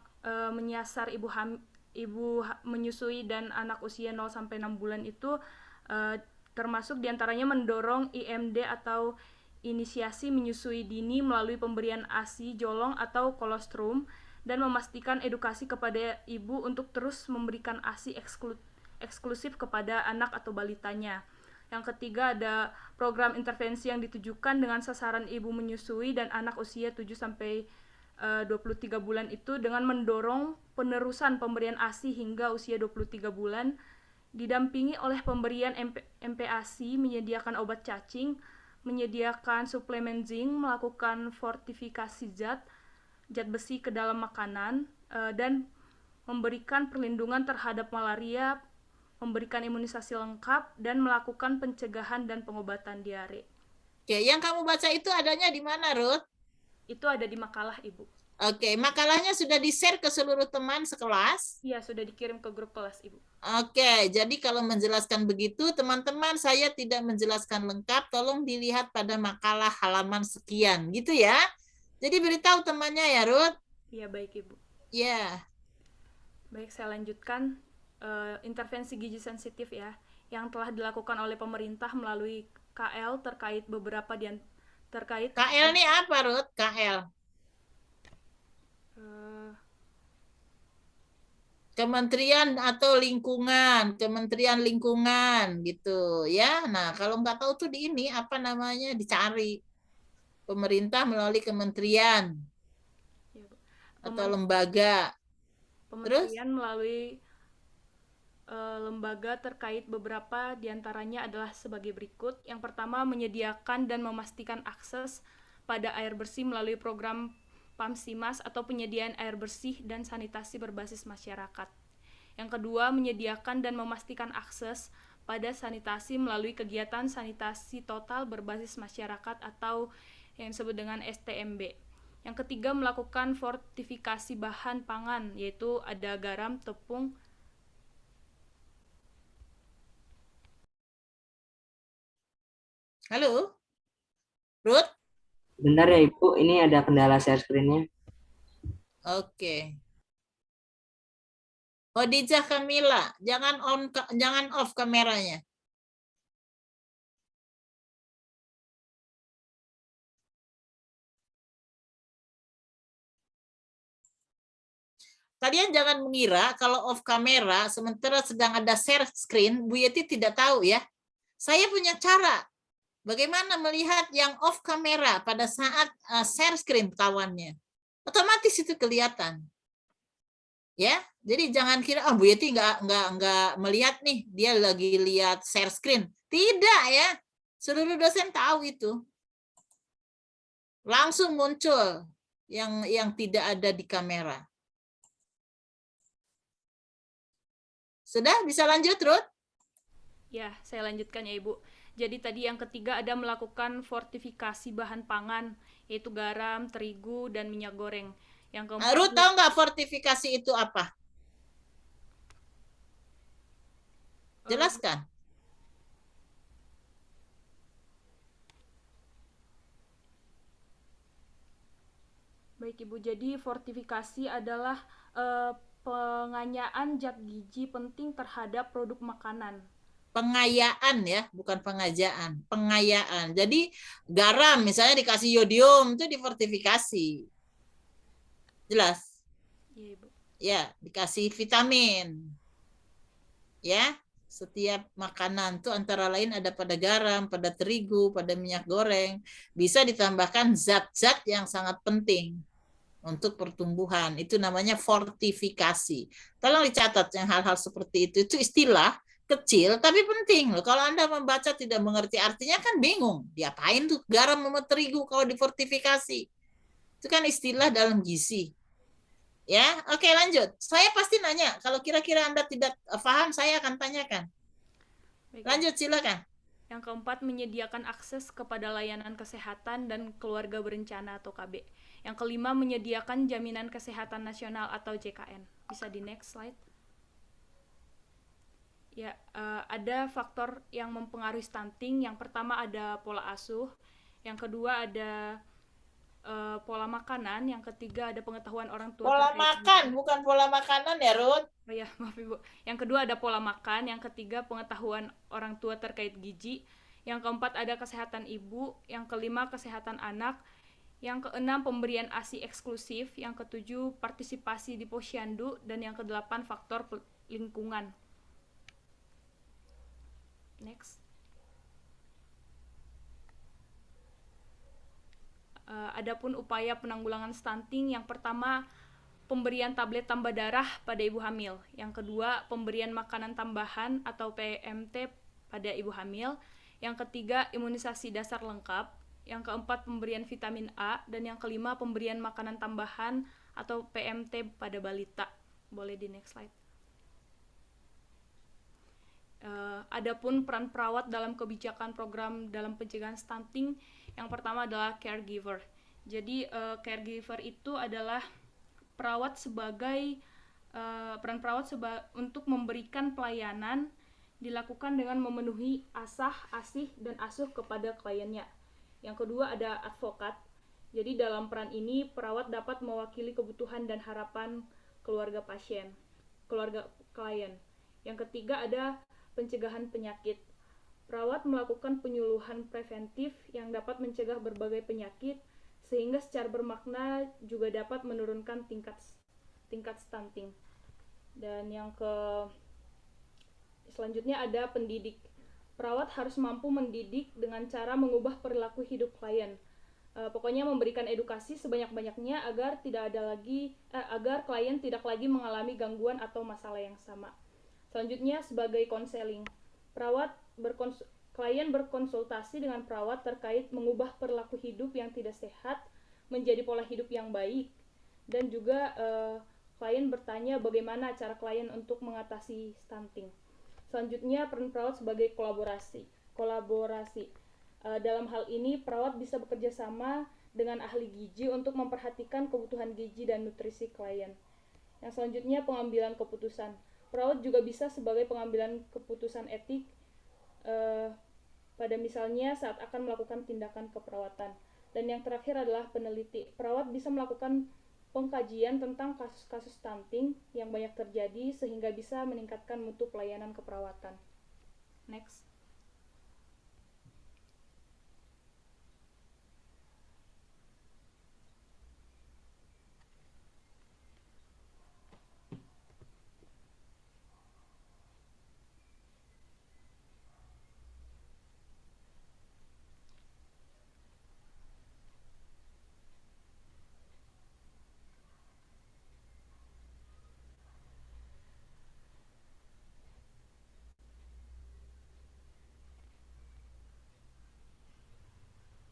menyasar ibu menyusui dan anak usia 0 sampai 6 bulan itu termasuk diantaranya mendorong IMD atau inisiasi menyusui dini melalui pemberian ASI jolong atau kolostrum dan memastikan edukasi kepada ibu untuk terus memberikan ASI eksklusif kepada anak atau balitanya. Yang ketiga ada program intervensi yang ditujukan dengan sasaran ibu menyusui dan anak usia 7 sampai 23 bulan itu dengan mendorong penerusan pemberian ASI hingga usia 23 bulan, didampingi oleh pemberian MPASI, menyediakan obat cacing, menyediakan suplemen zinc, melakukan fortifikasi zat besi ke dalam makanan, dan memberikan perlindungan terhadap malaria, memberikan imunisasi lengkap, dan melakukan pencegahan dan pengobatan diare. Oke, yang kamu baca itu adanya di mana, Ruth? Itu ada di makalah, Ibu. Oke, makalahnya sudah di-share ke seluruh teman sekelas? Iya, sudah dikirim ke grup kelas, Ibu. Oke, jadi kalau menjelaskan begitu, teman-teman saya tidak menjelaskan lengkap, tolong dilihat pada makalah halaman sekian, gitu ya. Jadi beritahu temannya ya, Ruth. Iya, baik, Ibu. Ya. Baik, saya lanjutkan. Intervensi gizi sensitif ya, yang telah dilakukan oleh pemerintah melalui KL terkait beberapa terkait KL ini apa, Ruth? KL? Kementerian atau lingkungan, Kementerian Lingkungan gitu ya. Nah, kalau nggak tahu tuh di ini apa namanya dicari. Pemerintah melalui kementerian ya, atau lembaga. Kementerian melalui lembaga terkait beberapa diantaranya adalah sebagai berikut. Yang pertama, menyediakan dan memastikan akses pada air bersih melalui program PAMSIMAS atau penyediaan air bersih dan sanitasi berbasis masyarakat. Yang kedua, menyediakan dan memastikan akses pada sanitasi melalui kegiatan sanitasi total berbasis masyarakat atau yang disebut dengan STMB. Yang ketiga, melakukan fortifikasi bahan pangan, yaitu ada garam, tepung, Halo, Ruth? Bentar ya Ibu, ini ada kendala share screen-nya. Oke. Khadijah Kamila, jangan off kameranya. Kalian jangan mengira kalau off kamera sementara sedang ada share screen, Bu Yeti tidak tahu ya. Saya punya cara bagaimana melihat yang off kamera pada saat share screen kawannya. Otomatis itu kelihatan. Ya, jadi jangan kira Bu Yeti nggak melihat nih, dia lagi lihat share screen. Tidak ya. Seluruh dosen tahu itu. Langsung muncul yang tidak ada di kamera. Sudah bisa lanjut, Ruth? Ya, saya lanjutkan ya Ibu. Jadi tadi yang ketiga ada melakukan fortifikasi bahan pangan, yaitu garam, terigu, dan minyak goreng. Yang keempat, Ruth tahu nggak fortifikasi itu apa? Jelaskan. Baik Ibu, jadi fortifikasi adalah penganyaan zat gizi penting terhadap produk makanan. Pengayaan ya, bukan pengajaan. Pengayaan. Jadi garam misalnya dikasih yodium itu difortifikasi. Jelas? Iya Ibu. Ya, dikasih vitamin. Ya, setiap makanan tuh antara lain ada pada garam, pada terigu, pada minyak goreng. Bisa ditambahkan zat-zat yang sangat penting untuk pertumbuhan. Itu namanya fortifikasi. Tolong dicatat yang hal-hal seperti itu. Itu istilah kecil tapi penting loh. Kalau Anda membaca tidak mengerti artinya kan bingung. Diapain tuh garam sama terigu kalau difortifikasi? Itu kan istilah dalam gizi. Ya, oke lanjut. Saya pasti nanya. Kalau kira-kira Anda tidak paham, saya akan tanyakan. Baik, Lanjut, silakan. Yang keempat, menyediakan akses kepada layanan kesehatan dan keluarga berencana atau KB. Yang kelima, menyediakan jaminan kesehatan nasional atau JKN. Bisa di next slide. Ya, ada faktor yang mempengaruhi stunting. Yang pertama ada pola asuh. Yang kedua ada pola makanan. Yang ketiga ada pengetahuan orang tua. Pola makan, bukan pola makanan ya, Ruth. Oh ya, maaf Ibu. Yang kedua ada pola makan, yang ketiga pengetahuan orang tua terkait gizi, yang keempat ada kesehatan ibu, yang kelima kesehatan anak, yang keenam pemberian ASI eksklusif, yang ketujuh partisipasi di posyandu, dan yang kedelapan faktor lingkungan. Next. Adapun upaya penanggulangan stunting, yang pertama pemberian tablet tambah darah pada ibu hamil. Yang kedua, pemberian makanan tambahan atau PMT pada ibu hamil. Yang ketiga, imunisasi dasar lengkap. Yang keempat, pemberian vitamin A. Dan yang kelima, pemberian makanan tambahan atau PMT pada balita. Boleh di next slide. Adapun peran perawat dalam kebijakan program dalam pencegahan stunting, yang pertama adalah caregiver. Jadi caregiver itu adalah peran perawat untuk memberikan pelayanan dilakukan dengan memenuhi asah, asih, dan asuh kepada kliennya. Yang kedua ada advokat. Jadi dalam peran ini perawat dapat mewakili kebutuhan dan harapan keluarga klien. Yang ketiga ada pencegahan penyakit. Perawat melakukan penyuluhan preventif yang dapat mencegah berbagai penyakit sehingga secara bermakna juga dapat menurunkan tingkat stunting. Dan yang selanjutnya ada pendidik. Perawat harus mampu mendidik dengan cara mengubah perilaku hidup klien. Pokoknya memberikan edukasi sebanyak-banyaknya agar klien tidak lagi mengalami gangguan atau masalah yang sama. Selanjutnya sebagai konseling. Klien berkonsultasi dengan perawat terkait mengubah perilaku hidup yang tidak sehat menjadi pola hidup yang baik, dan juga klien bertanya bagaimana cara klien untuk mengatasi stunting. Selanjutnya peran perawat sebagai kolaborasi. Dalam hal ini perawat bisa bekerja sama dengan ahli gizi untuk memperhatikan kebutuhan gizi dan nutrisi klien. Yang selanjutnya pengambilan keputusan. Perawat juga bisa sebagai pengambilan keputusan etik pada misalnya saat akan melakukan tindakan keperawatan. Dan yang terakhir adalah peneliti. Perawat bisa melakukan pengkajian tentang kasus-kasus stunting yang banyak terjadi sehingga bisa meningkatkan mutu pelayanan keperawatan. Next.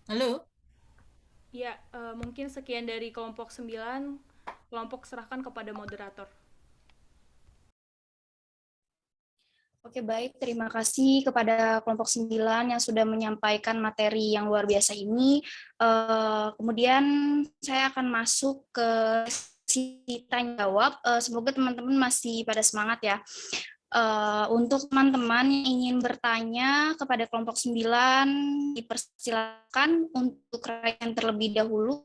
Halo? Ya, mungkin sekian dari kelompok 9. Kelompok serahkan kepada moderator. Oke, baik. Terima kasih kepada kelompok 9 yang sudah menyampaikan materi yang luar biasa ini. Kemudian saya akan masuk ke sesi tanya jawab. Semoga teman-teman masih pada semangat ya. Untuk teman-teman yang ingin bertanya kepada kelompok 9, dipersilakan untuk raise terlebih dahulu.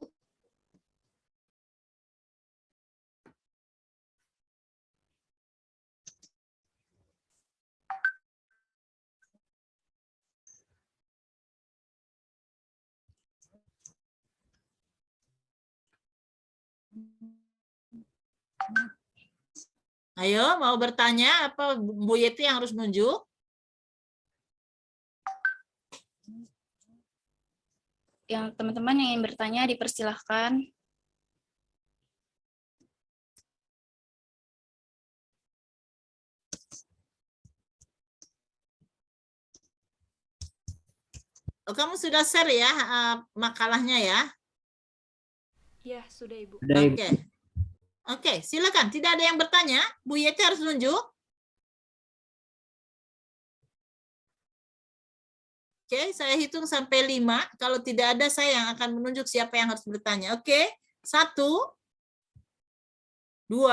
Ayo, mau bertanya apa Bu Yeti yang harus nunjuk? Yang teman-teman yang ingin bertanya dipersilahkan. Oh, kamu sudah share ya makalahnya ya? Ya, sudah Ibu. Oke. Oke, silakan. Tidak ada yang bertanya? Bu Yeti harus nunjuk. Oke, saya hitung sampai 5. Kalau tidak ada, saya yang akan menunjuk siapa yang harus bertanya. Oke, 1, 2,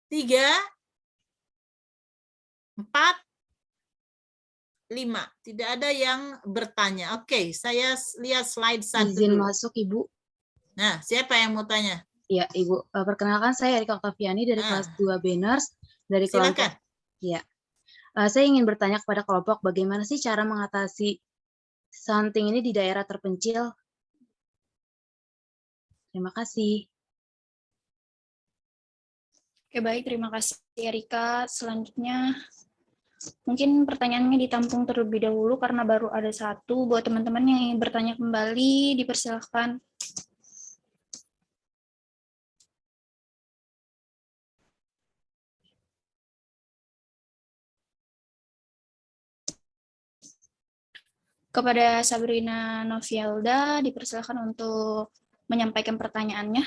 3, 4, 5. Tidak ada yang bertanya. Oke, saya lihat slide 1 Izin dulu. masuk, Ibu. Nah, siapa yang mau tanya? Ya, Ibu. Perkenalkan saya Erika Oktaviani dari kelas 2 Banners dari kelompok. Silakan. Ya. Saya ingin bertanya kepada kelompok bagaimana sih cara mengatasi stunting ini di daerah terpencil? Terima kasih. Oke, baik. Terima kasih, Erika. Selanjutnya, mungkin pertanyaannya ditampung terlebih dahulu karena baru ada 1. Buat teman-teman yang ingin bertanya kembali, dipersilahkan. Kepada Sabrina Novielda, dipersilakan untuk menyampaikan pertanyaannya.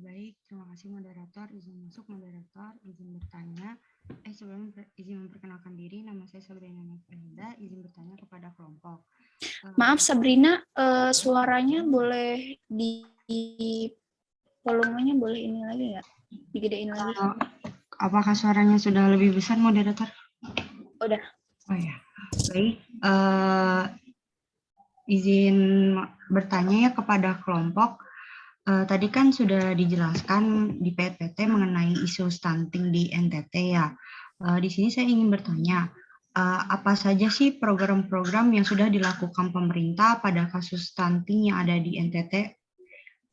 Baik, terima kasih moderator. Izin masuk moderator, izin bertanya. Sebelum izin memperkenalkan diri, nama saya Sabrina Novielda, izin bertanya kepada kelompok. Maaf Sabrina, suaranya boleh di volumenya boleh ini lagi ya? Digedein lagi. Apakah suaranya sudah lebih besar moderator? Udah. Oh ya, baik. Izin bertanya ya kepada kelompok. Tadi kan sudah dijelaskan di PPT mengenai isu stunting di NTT ya. Di sini saya ingin bertanya, apa saja sih program-program yang sudah dilakukan pemerintah pada kasus stunting yang ada di NTT?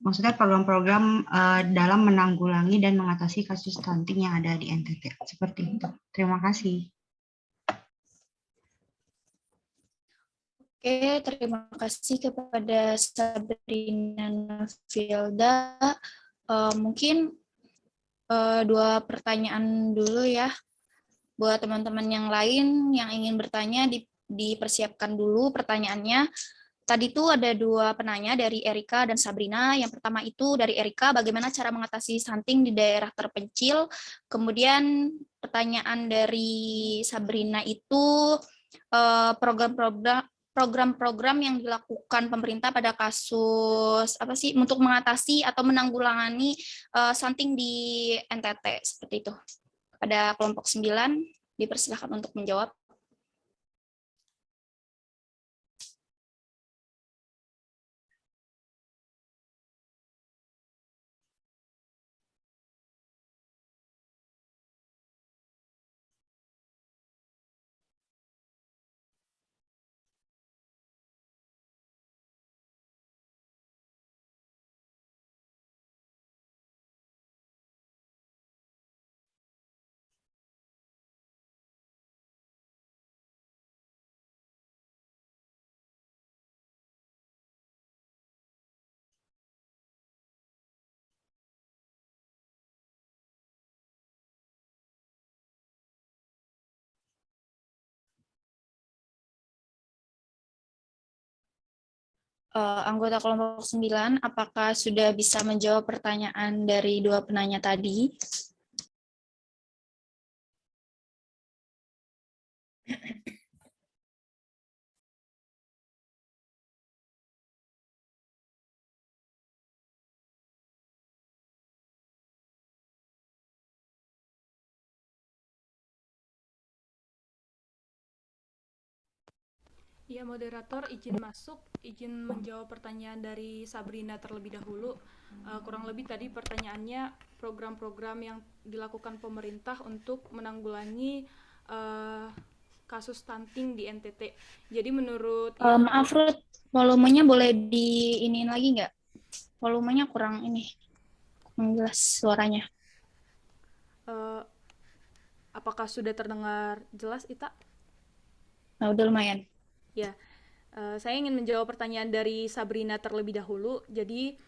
Maksudnya program-program dalam menanggulangi dan mengatasi kasus stunting yang ada di NTT. Seperti itu. Terima kasih. Oke, terima kasih kepada Sabrina Novielda. Mungkin 2 pertanyaan dulu ya. Buat teman-teman yang lain yang ingin bertanya, dipersiapkan dulu pertanyaannya. Tadi itu ada 2 penanya dari Erika dan Sabrina. Yang pertama itu dari Erika, bagaimana cara mengatasi stunting di daerah terpencil. Kemudian pertanyaan dari Sabrina itu program-program yang dilakukan pemerintah pada kasus apa sih untuk mengatasi atau menanggulangi stunting di NTT seperti itu. Pada kelompok 9 dipersilakan untuk menjawab. Anggota kelompok 9, apakah sudah bisa menjawab pertanyaan dari dua penanya tadi? Ya, moderator, izin masuk, izin menjawab pertanyaan dari Sabrina terlebih dahulu. Kurang lebih tadi pertanyaannya program-program yang dilakukan pemerintah untuk menanggulangi kasus stunting di NTT. Jadi menurut Maaf Ruth, volumenya boleh diiniin lagi nggak? Volumenya kurang jelas suaranya. Apakah sudah terdengar jelas, Ita? Nah, udah lumayan. Ya, saya ingin menjawab pertanyaan dari Sabrina terlebih dahulu. Jadi,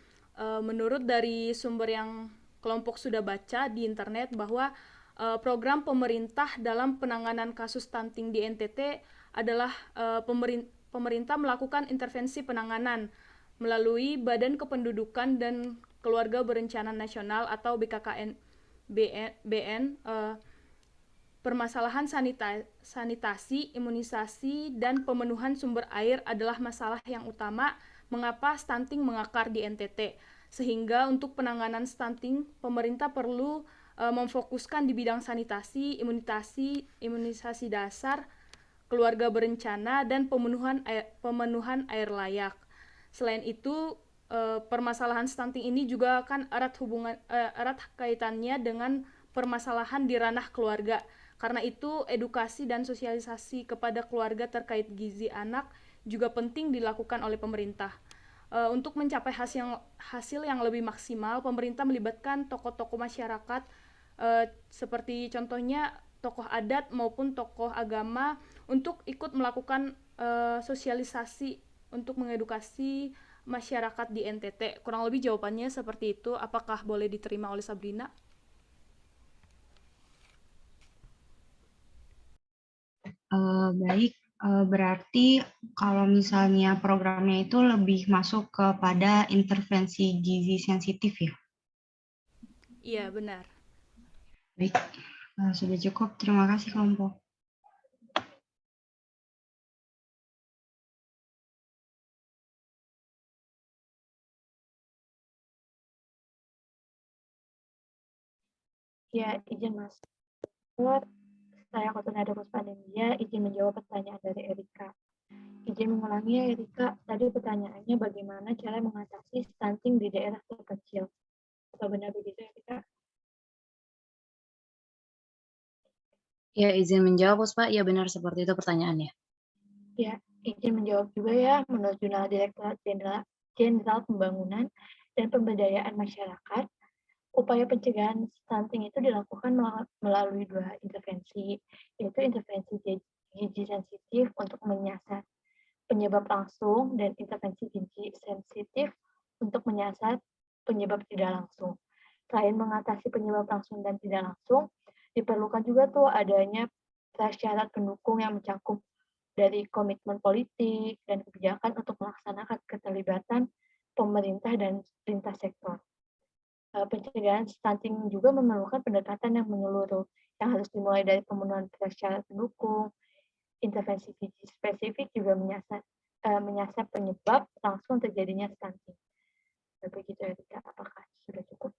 menurut dari sumber yang kelompok sudah baca di internet bahwa program pemerintah dalam penanganan kasus stunting di NTT adalah pemerintah melakukan intervensi penanganan melalui Badan Kependudukan dan Keluarga Berencana Nasional atau BKKN BN. Permasalahan sanitasi, imunisasi, dan pemenuhan sumber air adalah masalah yang utama mengapa stunting mengakar di NTT. Sehingga untuk penanganan stunting, pemerintah perlu memfokuskan di bidang sanitasi, imunisasi dasar, keluarga berencana, dan pemenuhan air layak. Selain itu, permasalahan stunting ini juga kan erat kaitannya dengan permasalahan di ranah keluarga. Karena itu, edukasi dan sosialisasi kepada keluarga terkait gizi anak juga penting dilakukan oleh pemerintah. Untuk mencapai hasil yang lebih maksimal, pemerintah melibatkan tokoh-tokoh masyarakat seperti contohnya tokoh adat maupun tokoh agama untuk ikut melakukan sosialisasi untuk mengedukasi masyarakat di NTT. Kurang lebih jawabannya seperti itu. Apakah boleh diterima oleh Sabrina? Baik, berarti kalau misalnya programnya itu lebih masuk kepada intervensi gizi sensitif ya? Iya, benar. Baik, sudah cukup. Terima kasih kelompok. Ya, izin Mas. Saya Kotunada Puspandia, izin menjawab pertanyaan dari Erika. Izin mengulangi ya Erika, tadi pertanyaannya bagaimana cara mengatasi stunting di daerah terpencil. Apa benar begitu Erika? Ya, izin menjawab, Puspa. Ya, benar seperti itu pertanyaannya. Ya, izin menjawab juga ya, menurut Jurnal Direktorat Jenderal Pembangunan dan Pemberdayaan Masyarakat, upaya pencegahan stunting itu dilakukan melalui dua intervensi, yaitu intervensi gizi sensitif untuk menyasar penyebab langsung dan intervensi gizi sensitif untuk menyasar penyebab tidak langsung. Selain mengatasi penyebab langsung dan tidak langsung, diperlukan juga tuh adanya prasyarat pendukung yang mencakup dari komitmen politik dan kebijakan untuk melaksanakan keterlibatan pemerintah dan lintas sektor. Pencegahan stunting juga memerlukan pendekatan yang menyeluruh, yang harus dimulai dari pemenuhan prasyarat pendukung, intervensi gizi spesifik juga menyasar penyebab langsung terjadinya stunting. Begitu ya, Rika. Apakah sudah cukup?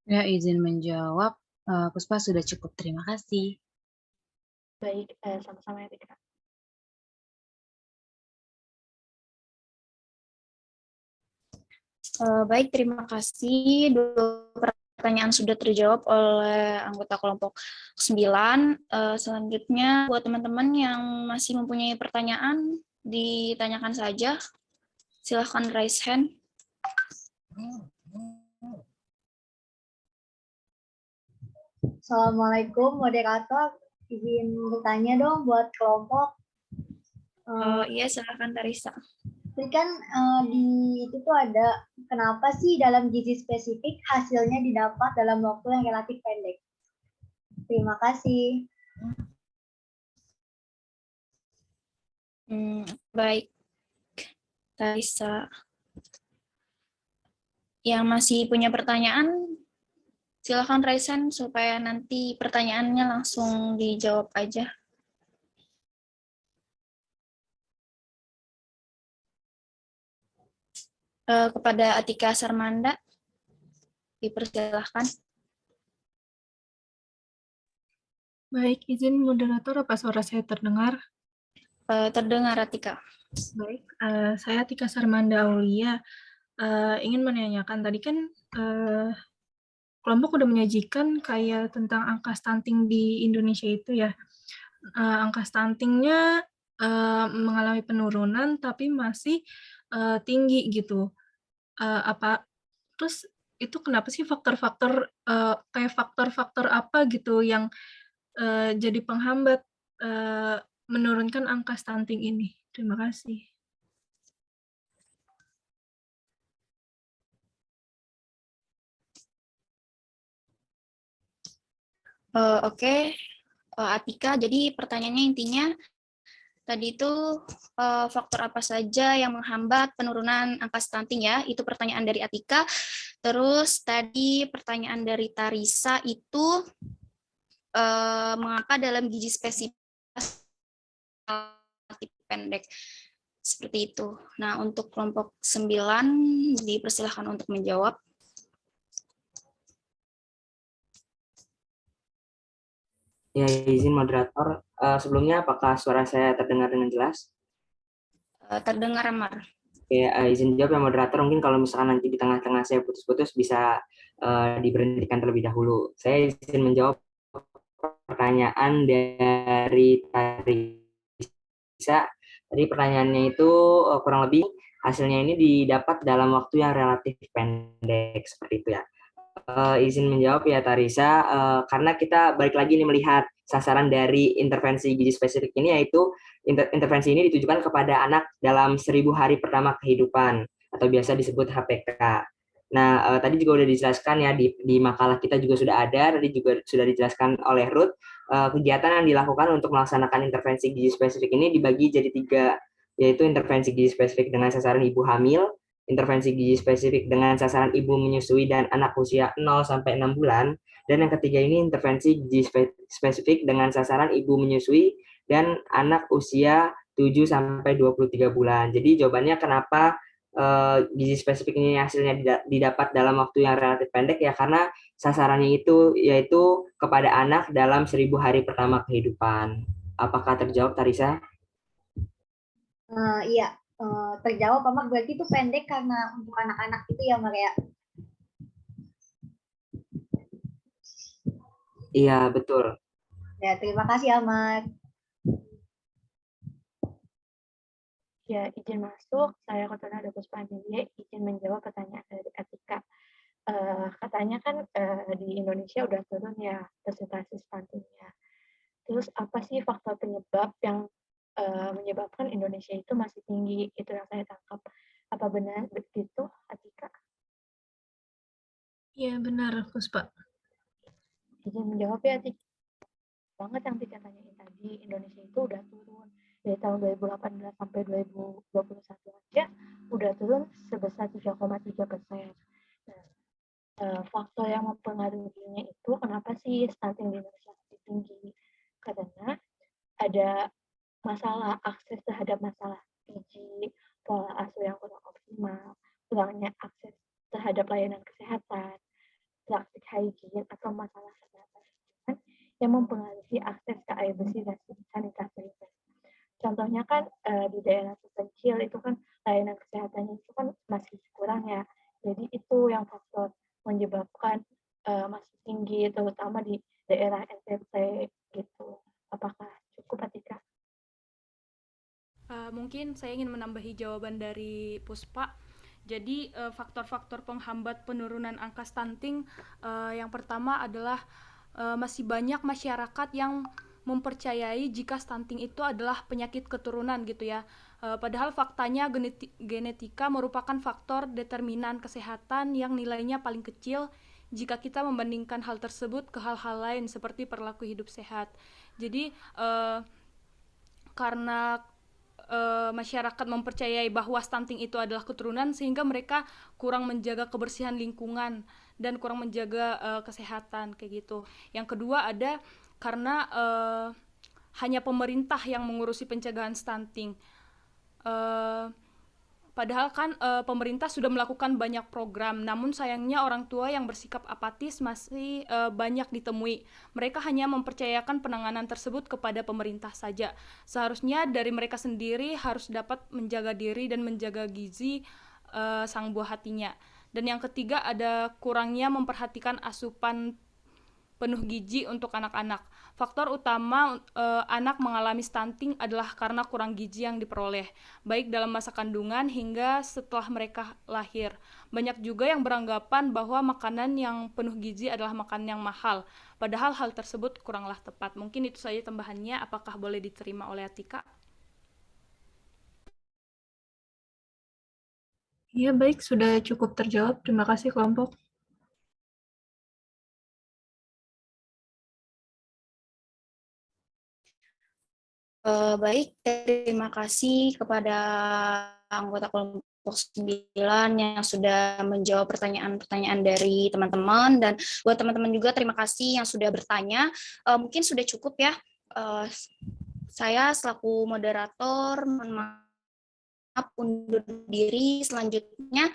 Ya, izin menjawab. Puspa sudah cukup. Terima kasih. Baik, sama-sama ya, Rika. Baik, terima kasih. Dua pertanyaan sudah terjawab oleh anggota kelompok 9. Selanjutnya, buat teman-teman yang masih mempunyai pertanyaan, ditanyakan saja. Silahkan raise hand. Assalamualaikum, moderator. Izin bertanya dong buat kelompok. Iya, silahkan Tarisa. Jadi kan di itu tuh ada, kenapa sih dalam gizi spesifik hasilnya didapat dalam waktu yang relatif pendek? Terima kasih. Baik. Tarisa. Yang masih punya pertanyaan, silakan raisen supaya nanti pertanyaannya langsung dijawab aja. Kepada Atika Sarmanda, dipersilahkan. Baik, izin moderator, apa suara saya terdengar? Terdengar, Atika. Baik, saya Atika Sarmanda Aulia. Ingin menanyakan, tadi kan kelompok udah menyajikan kayak tentang angka stunting di Indonesia itu ya. Angka stuntingnya mengalami penurunan, tapi masih tinggi gitu. Terus itu kenapa sih faktor-faktor kayak faktor-faktor apa gitu yang jadi penghambat menurunkan angka stunting ini? Terima kasih. Oke, Atika, jadi pertanyaannya intinya tadi itu faktor apa saja yang menghambat penurunan angka stunting ya? Itu pertanyaan dari Atika. Terus tadi pertanyaan dari Tarisa itu mengapa dalam gizi spesifik pendek seperti itu. Nah, untuk kelompok 9 dipersilahkan untuk menjawab. Ya, izin moderator. Sebelumnya, apakah suara saya terdengar dengan jelas? Terdengar, Amar. Oke, izin jawab ya moderator. Mungkin kalau misalkan nanti di tengah-tengah saya putus-putus, bisa diberhentikan terlebih dahulu. Saya izin menjawab pertanyaan dari Tarisa. Tadi pertanyaannya itu kurang lebih hasilnya ini didapat dalam waktu yang relatif pendek, seperti itu ya. Izin menjawab ya Tarisa, karena kita balik lagi nih melihat sasaran dari intervensi gizi spesifik ini, yaitu intervensi ini ditujukan kepada anak dalam 1000 hari pertama kehidupan atau biasa disebut HPK. Nah, tadi juga sudah dijelaskan ya di makalah kita juga sudah ada, tadi juga sudah dijelaskan oleh Ruth, kegiatan yang dilakukan untuk melaksanakan intervensi gizi spesifik ini dibagi jadi 3, yaitu intervensi gizi spesifik dengan sasaran ibu hamil, intervensi gizi spesifik dengan sasaran ibu menyusui dan anak usia 0 sampai 6 bulan, dan yang ketiga ini intervensi gizi spesifik dengan sasaran ibu menyusui dan anak usia 7 sampai 23 bulan. Jadi jawabannya kenapa gizi spesifik ini hasilnya didapat dalam waktu yang relatif pendek ya, karena sasarannya itu yaitu kepada anak dalam 1000 hari pertama kehidupan. Apakah terjawab, Tarisa? Iya, terjawab, Pak Mak. Berarti itu pendek karena untuk anak-anak itu ya, Mak, ya? Iya, betul. Ya, terima kasih, Ahmad. Ya, izin masuk. Saya Kotona Puspanjaya, izin menjawab pertanyaan dari Atika. Katanya kan di Indonesia udah turun ya presentasi stuntingnya. Terus apa sih faktor penyebab yang menyebabkan Indonesia itu masih tinggi? Itu yang saya tangkap. Apa benar begitu, Atika? Iya, benar, Puspa. Izin menjawab ya, Atika. Banget yang Tika tanyain tadi, Indonesia itu udah turun. Dari tahun 2018 sampai 2021 aja udah turun sebesar 3,3%. Faktor yang mempengaruhinya itu kenapa sih stunting di Indonesia masih tinggi? Karena ada masalah akses terhadap masalah gizi, pola asuh yang kurang optimal, kurangnya akses terhadap layanan kesehatan, praktik hygiene atau masalah kesehatan yang mempengaruhi akses ke air bersih dan sanitasi. Contohnya kan di daerah terpencil itu kan layanan kesehatannya itu kan masih kurang ya. Jadi itu yang faktor menyebabkan masih tinggi, terutama di daerah NTT gitu. Apakah cukup, Atika? Mungkin saya ingin menambahi jawaban dari Puspa. Jadi faktor-faktor penghambat penurunan angka stunting yang pertama adalah masih banyak masyarakat yang mempercayai jika stunting itu adalah penyakit keturunan gitu ya. Padahal faktanya genetika merupakan faktor determinan kesehatan yang nilainya paling kecil jika kita membandingkan hal tersebut ke hal-hal lain seperti perilaku hidup sehat. Jadi karena masyarakat mempercayai bahwa stunting itu adalah keturunan, sehingga mereka kurang menjaga kebersihan lingkungan dan kurang menjaga kesehatan kayak gitu. Yang kedua ada karena hanya pemerintah yang mengurusi pencegahan stunting. Padahal kan pemerintah sudah melakukan banyak program, namun sayangnya orang tua yang bersikap apatis masih banyak ditemui. Mereka hanya mempercayakan penanganan tersebut kepada pemerintah saja. Seharusnya dari mereka sendiri harus dapat menjaga diri dan menjaga gizi sang buah hatinya. Dan yang ketiga ada kurangnya memperhatikan asupan penuh gizi untuk anak-anak. Faktor utama anak mengalami stunting adalah karena kurang gizi yang diperoleh, baik dalam masa kandungan hingga setelah mereka lahir. Banyak juga yang beranggapan bahwa makanan yang penuh gizi adalah makanan yang mahal, padahal hal tersebut kuranglah tepat. Mungkin itu saja tambahannya, apakah boleh diterima oleh Atika? Iya, baik, sudah cukup terjawab. Terima kasih kelompok. Baik, terima kasih kepada anggota kelompok 9 yang sudah menjawab pertanyaan-pertanyaan dari teman-teman, dan buat teman-teman juga terima kasih yang sudah bertanya. Mungkin sudah cukup ya. Saya selaku moderator mohon maaf undur diri. Selanjutnya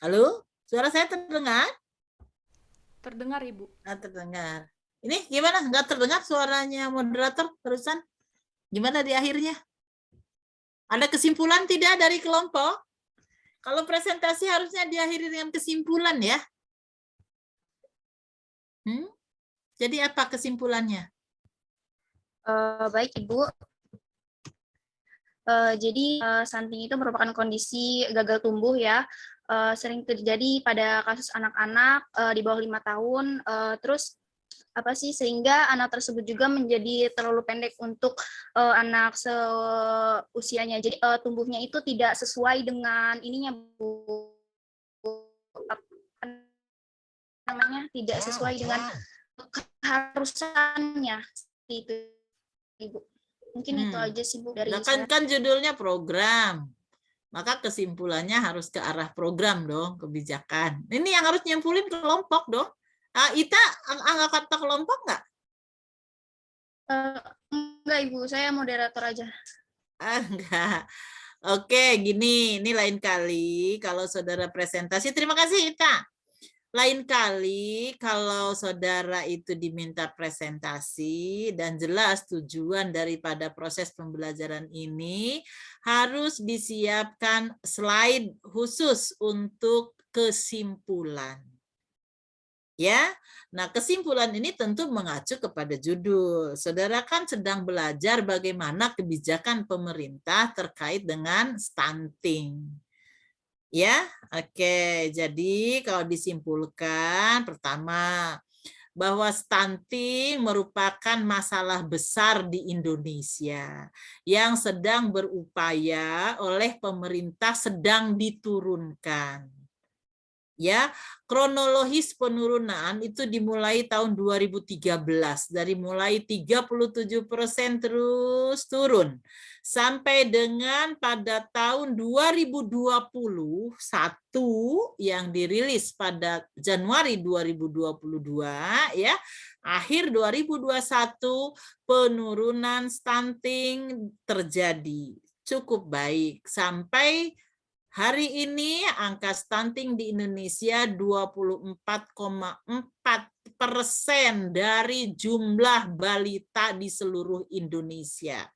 Halo, suara saya terdengar? Terdengar, Ibu. Terdengar. Ini gimana? Nggak terdengar suaranya moderator barusan? Gimana di akhirnya? Ada kesimpulan tidak dari kelompok? Kalau presentasi harusnya diakhiri dengan kesimpulan ya. Jadi apa kesimpulannya? Baik, Ibu. Jadi stunting itu merupakan kondisi gagal tumbuh ya, sering terjadi pada kasus anak-anak di bawah 5 tahun, terus sehingga anak tersebut juga menjadi terlalu pendek untuk anak seusianya. Jadi tumbuhnya itu tidak sesuai dengan ininya, Bu. Tidak sesuai dengan keharusannya, itu, Ibu. Mungkin itu aja sih, Bu, dari saya. Kan judulnya program. Maka kesimpulannya harus ke arah program dong, kebijakan. Ini yang harus nyimpulin kelompok dong. Ita, angkat kata kelompok nggak? Enggak, Ibu. Saya moderator aja. Enggak. Oke, gini. Ini lain kali kalau saudara presentasi. Terima kasih, Ita. Lain kali kalau saudara itu diminta presentasi dan jelas tujuan daripada proses pembelajaran ini, harus disiapkan slide khusus untuk kesimpulan. Ya, nah kesimpulan ini tentu mengacu kepada judul. Saudara kan sedang belajar bagaimana kebijakan pemerintah terkait dengan stunting. Ya, oke. Jadi kalau disimpulkan, pertama, bahwa stunting merupakan masalah besar di Indonesia yang sedang berupaya oleh pemerintah sedang diturunkan. Ya, kronologis penurunan itu dimulai tahun 2013, dari mulai 37% terus turun sampai dengan pada tahun 2021 yang dirilis pada Januari 2022 ya, akhir 2021 penurunan stunting terjadi cukup baik sampai hari ini angka stunting di Indonesia 24,4% dari jumlah balita di seluruh Indonesia.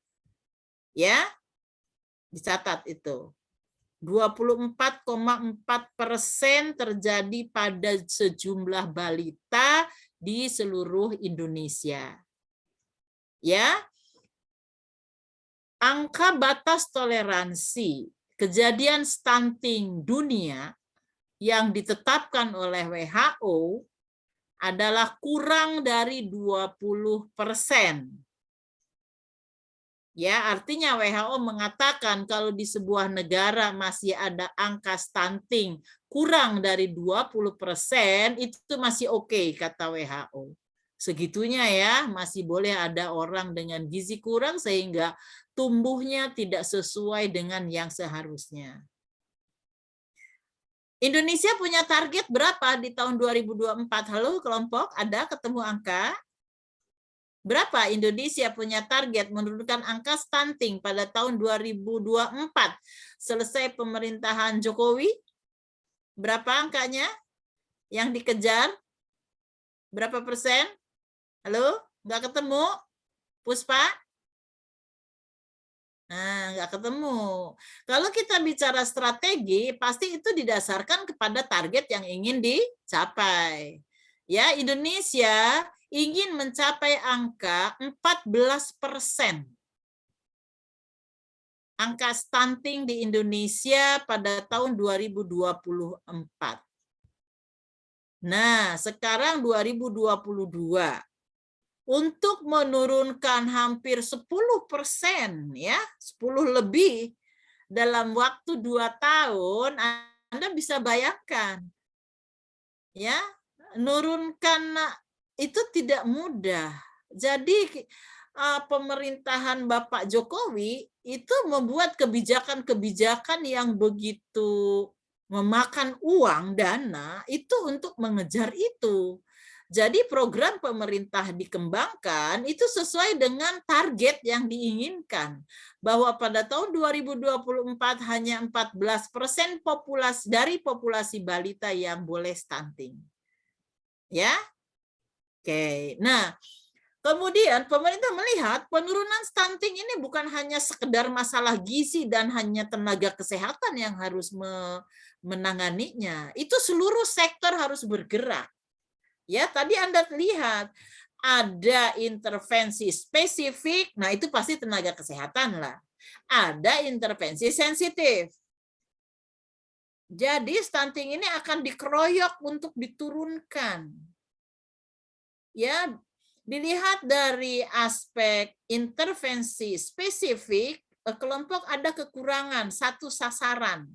Ya, dicatat itu. 24,4% terjadi pada sejumlah balita di seluruh Indonesia. Ya, angka batas toleransi kejadian stunting dunia yang ditetapkan oleh WHO adalah kurang dari 20%. Ya, artinya WHO mengatakan kalau di sebuah negara masih ada angka stunting kurang dari 20%, itu masih oke, kata WHO. Segitunya ya, masih boleh ada orang dengan gizi kurang sehingga tumbuhnya tidak sesuai dengan yang seharusnya. Indonesia punya target berapa di tahun 2024? Halo kelompok, ada ketemu angka? Berapa Indonesia punya target menurunkan angka stunting pada tahun 2024? Selesai pemerintahan Jokowi? Berapa angkanya yang dikejar? Berapa persen? Halo? Nggak ketemu? Puspa? Nah, nggak ketemu. Kalau kita bicara strategi, pasti itu didasarkan kepada target yang ingin dicapai. Ya, Indonesia ingin mencapai angka 14%. Angka stunting di Indonesia pada tahun 2024. Nah, sekarang 2022. Untuk menurunkan hampir 10%, ya, 10 lebih dalam waktu 2 tahun, Anda bisa bayangkan. Ya, menurunkan itu tidak mudah. Jadi pemerintahan Bapak Jokowi itu membuat kebijakan-kebijakan yang begitu memakan uang, dana, itu untuk mengejar itu. Jadi program pemerintah dikembangkan itu sesuai dengan target yang diinginkan. Bahwa pada tahun 2024 hanya 14% dari populasi balita yang boleh stunting. Ya, oke. Nah, kemudian pemerintah melihat penurunan stunting ini bukan hanya sekedar masalah gizi dan hanya tenaga kesehatan yang harus menanganinya. Itu seluruh sektor harus bergerak. Ya, tadi Anda lihat ada intervensi spesifik, nah itu pasti tenaga kesehatan lah. Ada intervensi sensitif. Jadi stunting ini akan dikeroyok untuk diturunkan. Ya, dilihat dari aspek intervensi spesifik, kelompok ada kekurangan satu sasaran.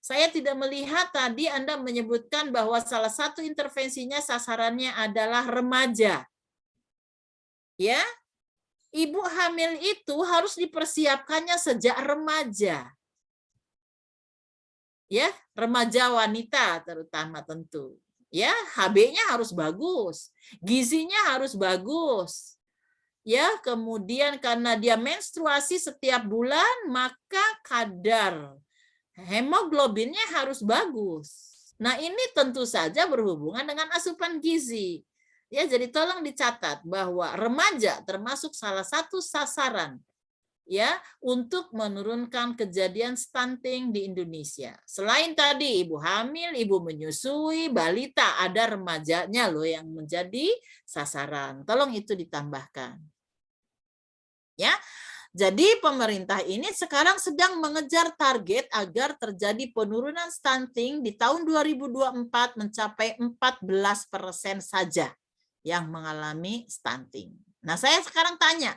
Saya tidak melihat tadi Anda menyebutkan bahwa salah satu intervensinya sasarannya adalah remaja. Ya, ibu hamil itu harus dipersiapkannya sejak remaja. Ya, remaja wanita terutama tentu. Ya, HB-nya harus bagus, gizinya harus bagus. Ya, kemudian karena dia menstruasi setiap bulan, maka kadar hemoglobinnya harus bagus. Nah, ini tentu saja berhubungan dengan asupan gizi. Ya, jadi tolong dicatat bahwa remaja termasuk salah satu sasaran ya untuk menurunkan kejadian stunting di Indonesia. Selain tadi ibu hamil, ibu menyusui, balita, ada remajanya loh yang menjadi sasaran. Tolong itu ditambahkan. Ya. Jadi pemerintah ini sekarang sedang mengejar target agar terjadi penurunan stunting di tahun 2024 mencapai 14% saja yang mengalami stunting. Nah, saya sekarang tanya,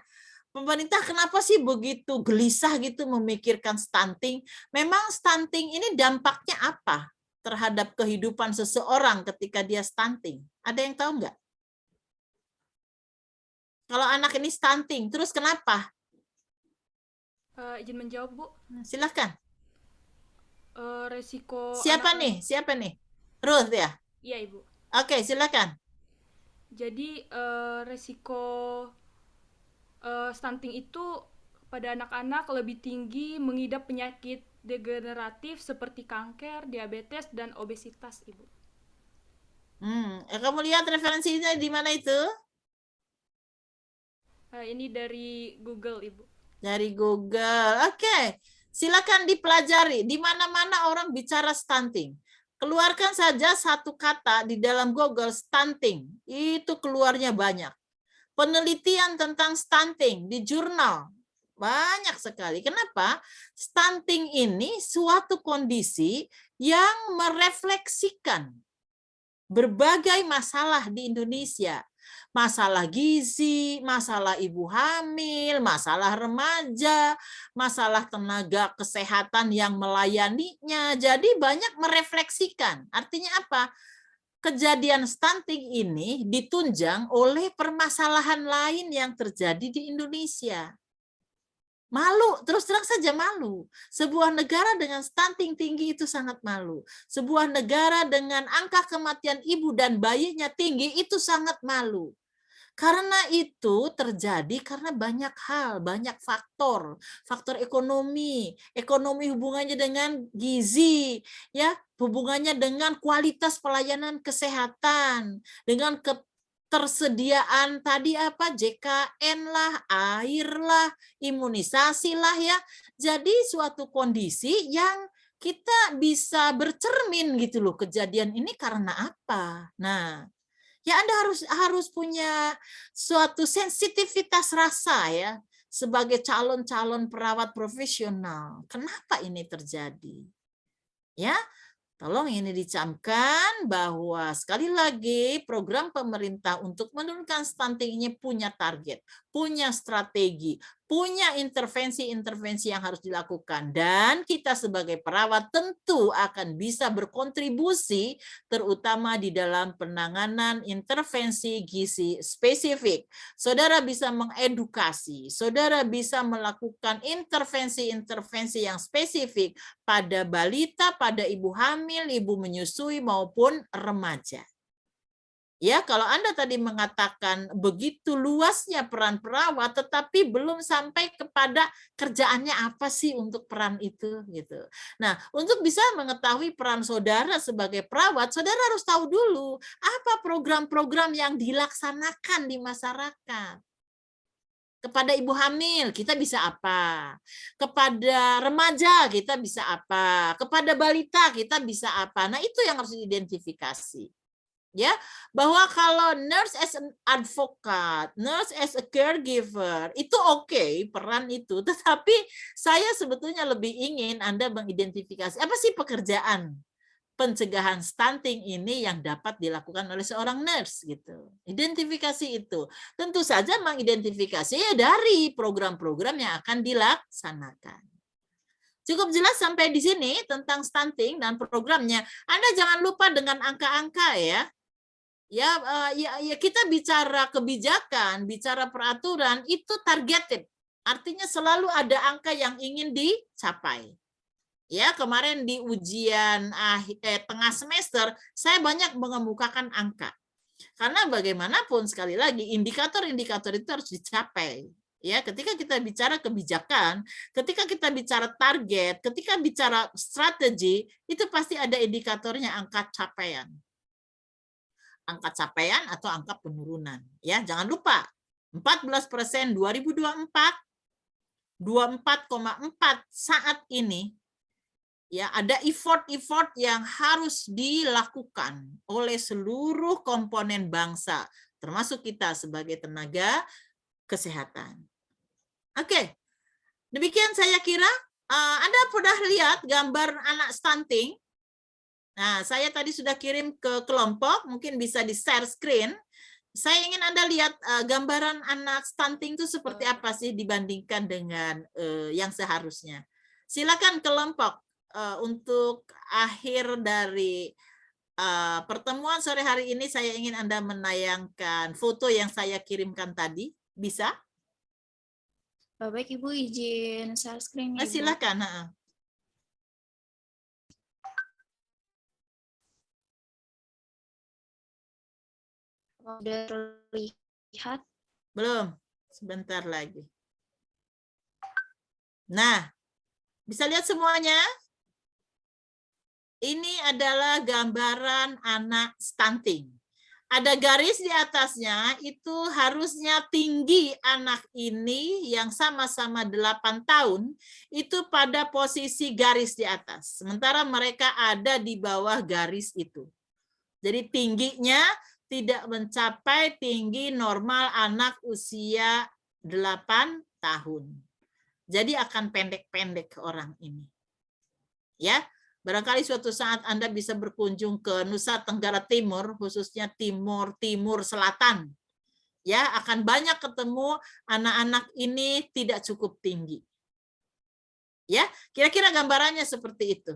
pemerintah kenapa sih begitu gelisah gitu memikirkan stunting? Memang stunting ini dampaknya apa terhadap kehidupan seseorang ketika dia stunting? Ada yang tahu nggak? Kalau anak ini stunting, terus kenapa? Izin menjawab, Bu. Silakan. Resiko Siapa nih? Siapa nih? Ruth ya? Iya, Ibu. Oke, silakan. Jadi resiko stunting itu pada anak-anak lebih tinggi mengidap penyakit degeneratif seperti kanker, diabetes, dan obesitas, Ibu. Kamu lihat referensinya di mana itu? Ini dari Google, Ibu. Dari Google. Oke, silakan dipelajari. Di mana-mana orang bicara stunting. Keluarkan saja satu kata di dalam Google stunting. Itu keluarnya banyak. Penelitian tentang stunting di jurnal. Banyak sekali. Kenapa? Stunting ini suatu kondisi yang merefleksikan berbagai masalah di Indonesia. Masalah gizi, masalah ibu hamil, masalah remaja, masalah tenaga kesehatan yang melayaninya. Jadi banyak merefleksikan. Artinya apa? Kejadian stunting ini ditunjang oleh permasalahan lain yang terjadi di Indonesia. Malu, terus terang saja malu. Sebuah negara dengan stunting tinggi itu sangat malu. Sebuah negara dengan angka kematian ibu dan bayinya tinggi itu sangat malu. Karena itu terjadi karena banyak hal, banyak faktor. Faktor ekonomi hubungannya dengan gizi, ya, hubungannya dengan kualitas pelayanan kesehatan, dengan ketersediaan tadi apa, JKN lah, air lah, imunisasi lah ya. Jadi suatu kondisi yang kita bisa bercermin gitu loh, kejadian ini karena apa. Nah, ya Anda harus punya suatu sensitivitas rasa ya sebagai calon-calon perawat profesional. Kenapa ini terjadi? Ya, tolong ini dicamkan bahwa sekali lagi program pemerintah untuk menurunkan stunting ini punya target, punya strategi, punya intervensi-intervensi yang harus dilakukan. Dan kita sebagai perawat tentu akan bisa berkontribusi terutama di dalam penanganan intervensi gizi spesifik. Saudara bisa mengedukasi, saudara bisa melakukan intervensi-intervensi yang spesifik pada balita, pada ibu hamil, ibu menyusui maupun remaja. Ya, kalau Anda tadi mengatakan begitu luasnya peran perawat, tetapi belum sampai kepada kerjaannya apa sih untuk peran itu, gitu. Nah, untuk bisa mengetahui peran saudara sebagai perawat, saudara harus tahu dulu apa program-program yang dilaksanakan di masyarakat. Kepada ibu hamil kita bisa apa? Kepada remaja kita bisa apa? Kepada balita kita bisa apa? Nah, itu yang harus diidentifikasi. Ya, bahwa kalau nurse as an advocate, nurse as a caregiver, itu oke, peran itu. Tetapi saya sebetulnya lebih ingin Anda mengidentifikasi apa sih pekerjaan pencegahan stunting ini yang dapat dilakukan oleh seorang nurse gitu. Identifikasi itu. Tentu saja mengidentifikasi ya dari program-program yang akan dilaksanakan. Cukup jelas sampai di sini tentang stunting dan programnya. Anda jangan lupa dengan angka-angka ya. Ya, kita bicara kebijakan, bicara peraturan itu targeted. Artinya selalu ada angka yang ingin dicapai. Ya, kemarin di ujian tengah semester saya banyak mengemukakan angka. Karena bagaimanapun sekali lagi indikator-indikator itu harus dicapai. Ya, ketika kita bicara kebijakan, ketika kita bicara target, ketika bicara strategi, itu pasti ada indikatornya angka capaian. Angka capaian atau angka penurunan. Ya, jangan lupa 14% 2024, 24,4 saat ini. Ya, ada effort-effort yang harus dilakukan oleh seluruh komponen bangsa, termasuk kita sebagai tenaga kesehatan. Oke, demikian saya kira. Anda pernah lihat gambar anak stunting? Nah, saya tadi sudah kirim ke kelompok, mungkin bisa di-share screen. Saya ingin Anda lihat gambaran anak stunting itu seperti apa sih dibandingkan dengan yang seharusnya. Silakan kelompok untuk akhir dari pertemuan sore hari ini saya ingin Anda menayangkan foto yang saya kirimkan tadi. Bisa? Baik, Ibu, izin share screen. Silakan. Sudah terlihat? Belum, sebentar lagi. Nah, bisa lihat semuanya? Ini adalah gambaran anak stunting. Ada garis di atasnya, itu harusnya tinggi anak ini yang sama-sama 8 tahun, itu pada posisi garis di atas. Sementara mereka ada di bawah garis itu. Jadi tingginya tidak mencapai tinggi normal anak usia 8 tahun. Jadi akan pendek-pendek orang ini. Ya, barangkali suatu saat Anda bisa berkunjung ke Nusa Tenggara Timur, khususnya Timur Selatan. Ya, akan banyak ketemu anak-anak ini tidak cukup tinggi. Ya, kira-kira gambarannya seperti itu.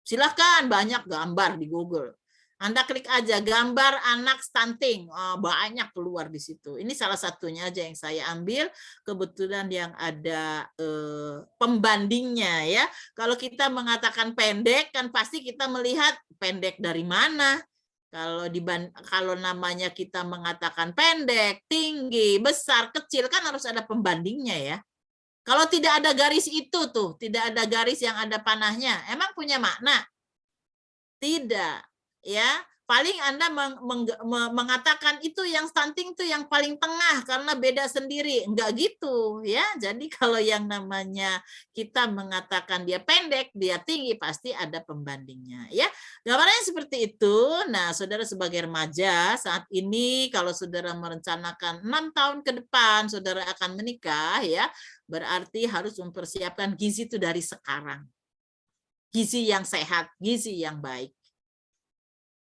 Silahkan, banyak gambar di Google. Anda klik aja gambar anak stunting, banyak keluar di situ. Ini salah satunya aja yang saya ambil, kebetulan yang ada pembandingnya ya. Kalau kita mengatakan pendek, kan pasti kita melihat pendek dari mana. Kalau namanya kita mengatakan pendek, tinggi, besar, kecil, kan harus ada pembandingnya ya. Kalau tidak ada garis itu tuh, tidak ada garis yang ada panahnya, emang punya makna? Tidak. Ya, paling Anda mengatakan itu yang stunting itu yang paling tengah karena beda sendiri, enggak gitu ya. Jadi kalau yang namanya kita mengatakan dia pendek, dia tinggi, pasti ada pembandingnya ya. Gambarnya seperti itu. Nah, saudara sebagai remaja saat ini kalau saudara merencanakan 6 tahun ke depan saudara akan menikah ya, berarti harus mempersiapkan gizi itu dari sekarang. Gizi yang sehat, gizi yang baik.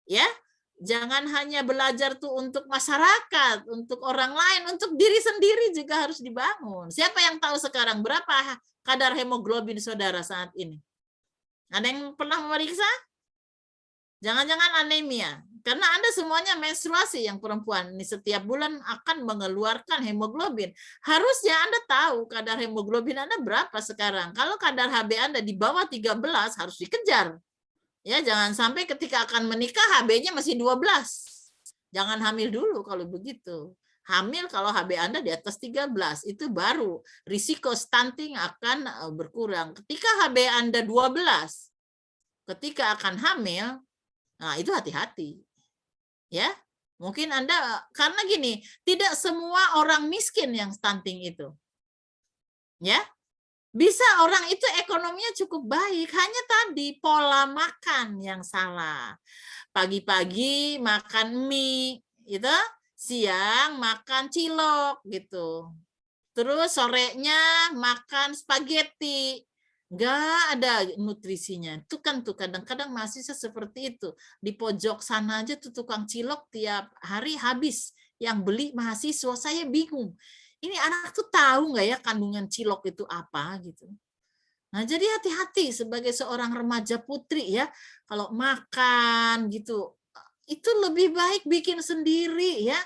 Ya, jangan hanya belajar tuh untuk masyarakat, untuk orang lain, untuk diri sendiri juga harus dibangun. Siapa yang tahu sekarang berapa kadar hemoglobin saudara saat ini? Ada yang pernah memeriksa? Jangan-jangan anemia. Karena Anda semuanya menstruasi yang perempuan ini setiap bulan akan mengeluarkan hemoglobin. Harusnya Anda tahu kadar hemoglobin Anda berapa sekarang. Kalau kadar HB Anda di bawah 13 harus dikejar. Ya, jangan sampai ketika akan menikah HB-nya masih 12. Jangan hamil dulu kalau begitu. Hamil kalau HB Anda di atas 13, itu baru risiko stunting akan berkurang. Ketika HB Anda 12, ketika akan hamil, nah itu hati-hati. Ya, mungkin Anda, karena gini, tidak semua orang miskin yang stunting itu. Ya, bisa orang itu ekonominya cukup baik, hanya tadi pola makan yang salah. Pagi-pagi makan mie, gitu, siang makan cilok, gitu. Terus sorenya makan spaghetti, nggak ada nutrisinya. Itu kan tuh kadang-kadang mahasiswa seperti itu. Di pojok sana aja tuh tukang cilok tiap hari habis. Yang beli mahasiswa, saya bingung. Ini anak tuh tahu nggak ya kandungan cilok itu apa gitu. Nah, jadi hati-hati sebagai seorang remaja putri ya, kalau makan gitu, itu lebih baik bikin sendiri ya.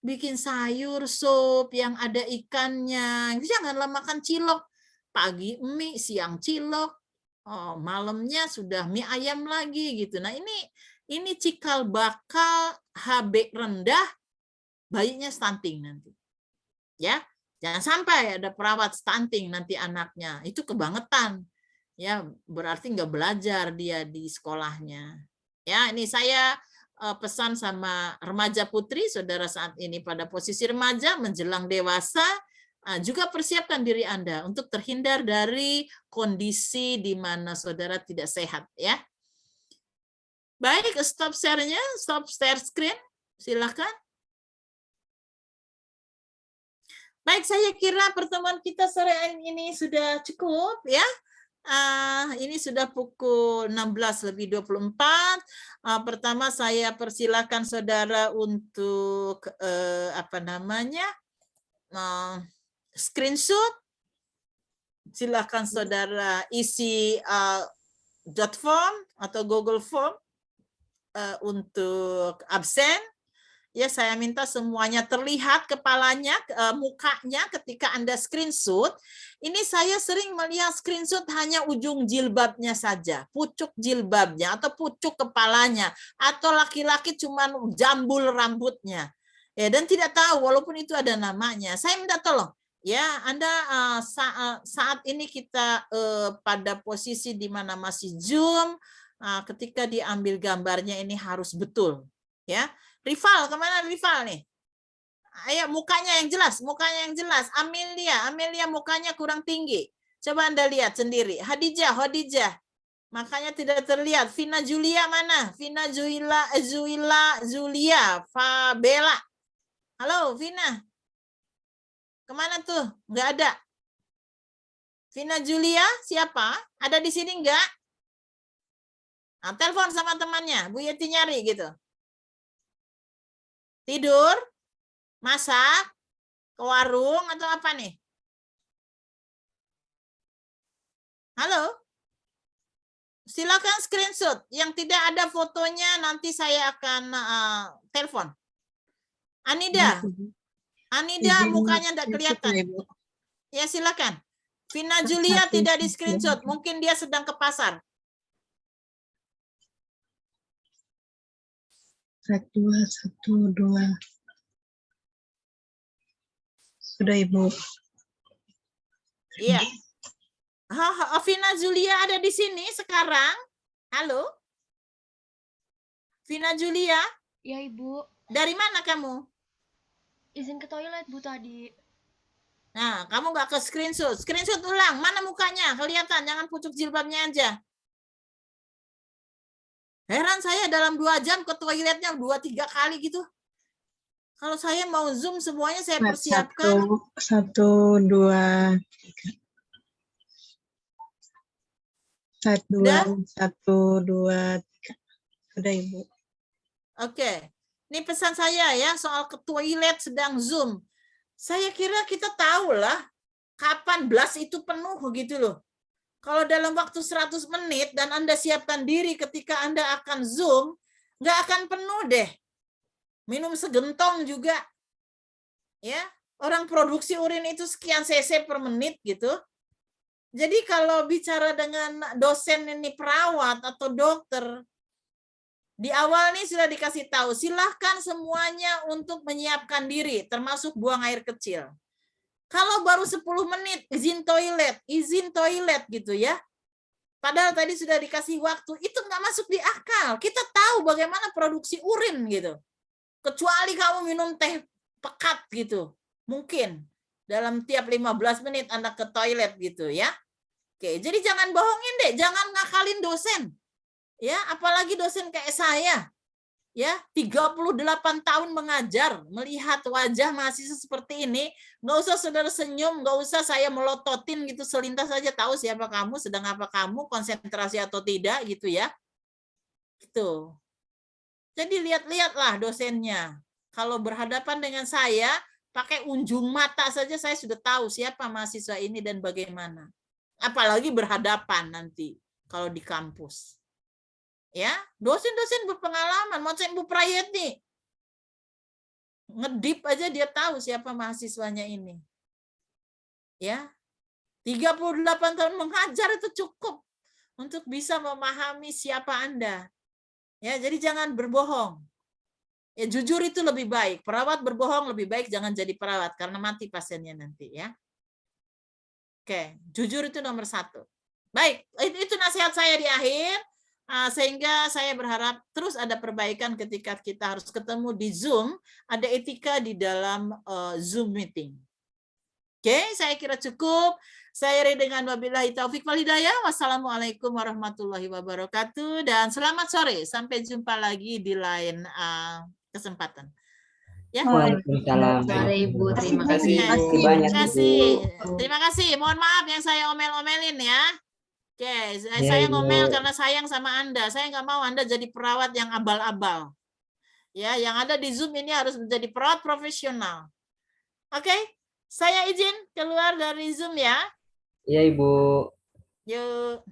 Bikin sayur, sup yang ada ikannya. Janganlah makan cilok. Pagi mie, siang cilok, malamnya sudah mie ayam lagi gitu. Nah, ini cikal bakal HB rendah, bayinya stunting nanti. Ya, jangan sampai ada perawat stunting nanti anaknya, itu kebangetan. Ya, berarti nggak belajar dia di sekolahnya. Ya, ini saya pesan sama remaja putri, saudara saat ini pada posisi remaja menjelang dewasa, juga persiapkan diri Anda untuk terhindar dari kondisi di mana saudara tidak sehat. Ya, baik, stop share-nya, stop share screen, silakan. Baik, saya kira pertemuan kita sore ini sudah cukup ya. Ini sudah pukul 16:24. Pertama saya persilakan saudara untuk screenshot. Silakan saudara isi dot form atau Google Form untuk absen. Ya, saya minta semuanya terlihat kepalanya, mukanya ketika Anda screenshot. Ini saya sering melihat screenshot hanya ujung jilbabnya saja, pucuk jilbabnya atau pucuk kepalanya, atau laki-laki cuma jambul rambutnya. Ya, dan tidak tahu walaupun itu ada namanya. Saya minta tolong ya, Anda saat ini kita pada posisi di mana masih Zoom, ketika diambil gambarnya ini harus betul ya. Rival, kemana Rival nih? Ayo, mukanya yang jelas, mukanya yang jelas. Amelia mukanya kurang tinggi. Coba Anda lihat sendiri. Hadijah, makanya tidak terlihat. Vina Julia mana? Vina Julia, Fabela. Halo, Vina. Kemana tuh? Nggak ada. Vina Julia, siapa? Ada di sini nggak? Nah, telepon sama temannya, Bu Yeti nyari gitu. Tidur? Masak? Ke warung atau apa nih? Halo? Silakan screenshot. Yang tidak ada fotonya nanti saya akan telepon. Anida. Anida mukanya tidak kelihatan. Ya silakan. Vina Julia tidak di screenshot. Mungkin dia sedang ke pasar. 1, 2. Sudah, Ibu. Iya. Vina Julia ada di sini sekarang. Halo? Vina Julia? Ya, Ibu. Dari mana kamu? Izin ke toilet, Bu, tadi. Nah, kamu nggak ke screenshot. Screenshot ulang. Mana mukanya? Kelihatan. Jangan pucuk jilbabnya aja. Heran saya dalam 2 jam ke toiletnya 2-3 kali gitu. Kalau saya mau Zoom semuanya saya persiapkan. 1, 2, 3. 1, 2, 3. Sudah, Ibu. Oke. Ini pesan saya ya soal ke toilet sedang Zoom. Saya kira kita tahu lah kapan blast itu penuh gitu loh. Kalau dalam waktu 100 menit dan Anda siapkan diri ketika Anda akan Zoom, nggak akan penuh deh. Minum segentong juga. Ya, orang produksi urin itu sekian cc per menit gitu. Jadi kalau bicara dengan dosen ini perawat atau dokter, di awal nih sudah dikasih tahu, silahkan semuanya untuk menyiapkan diri, termasuk buang air kecil. Kalau baru 10 menit, izin toilet gitu ya. Padahal tadi sudah dikasih waktu, itu nggak masuk di akal. Kita tahu bagaimana produksi urin gitu. Kecuali kamu minum teh pekat gitu. Mungkin dalam tiap 15 menit Anda ke toilet gitu ya. Oke, jadi jangan bohongin deh, jangan ngakalin dosen. Ya, apalagi dosen kayak saya. Ya, 38 tahun mengajar, melihat wajah mahasiswa seperti ini, nggak usah saudara senyum, nggak usah saya melototin gitu, selintas saja tahu siapa kamu, sedang apa kamu, konsentrasi atau tidak gitu ya. Gitu. Jadi lihat-lihatlah dosennya. Kalau berhadapan dengan saya, pakai unjung mata saja saya sudah tahu siapa mahasiswa ini dan bagaimana. Apalagi berhadapan nanti kalau di kampus. Ya, dosen-dosen berpengalaman, macam Bu Prayetni. Ngedip aja dia tahu siapa mahasiswanya ini. Ya. 38 tahun mengajar itu cukup untuk bisa memahami siapa Anda. Ya, jadi jangan berbohong. Ya, jujur itu lebih baik. Perawat berbohong lebih baik jangan jadi perawat karena mati pasiennya nanti ya. Oke, jujur itu nomor 1. Baik, itu nasihat saya di akhir. Sehingga saya berharap terus ada perbaikan ketika kita harus ketemu di Zoom, ada etika di dalam Zoom meeting. Oke, saya kira cukup. Saya akhiri dengan wabillahi taufik wal hidayah. Wassalamualaikum warahmatullahi wabarakatuh dan selamat sore. Sampai jumpa lagi di lain kesempatan. Ya. Waalaikumsalam. Ibu, terima kasih. Terima kasih. Mohon maaf yang saya omel-omelin ya. Oke, saya ngomel karena sayang sama Anda. Saya nggak mau Anda jadi perawat yang abal-abal. Ya, yang ada di Zoom ini harus menjadi perawat profesional. Oke, saya izin keluar dari Zoom ya. Iya, Ibu. Yuk.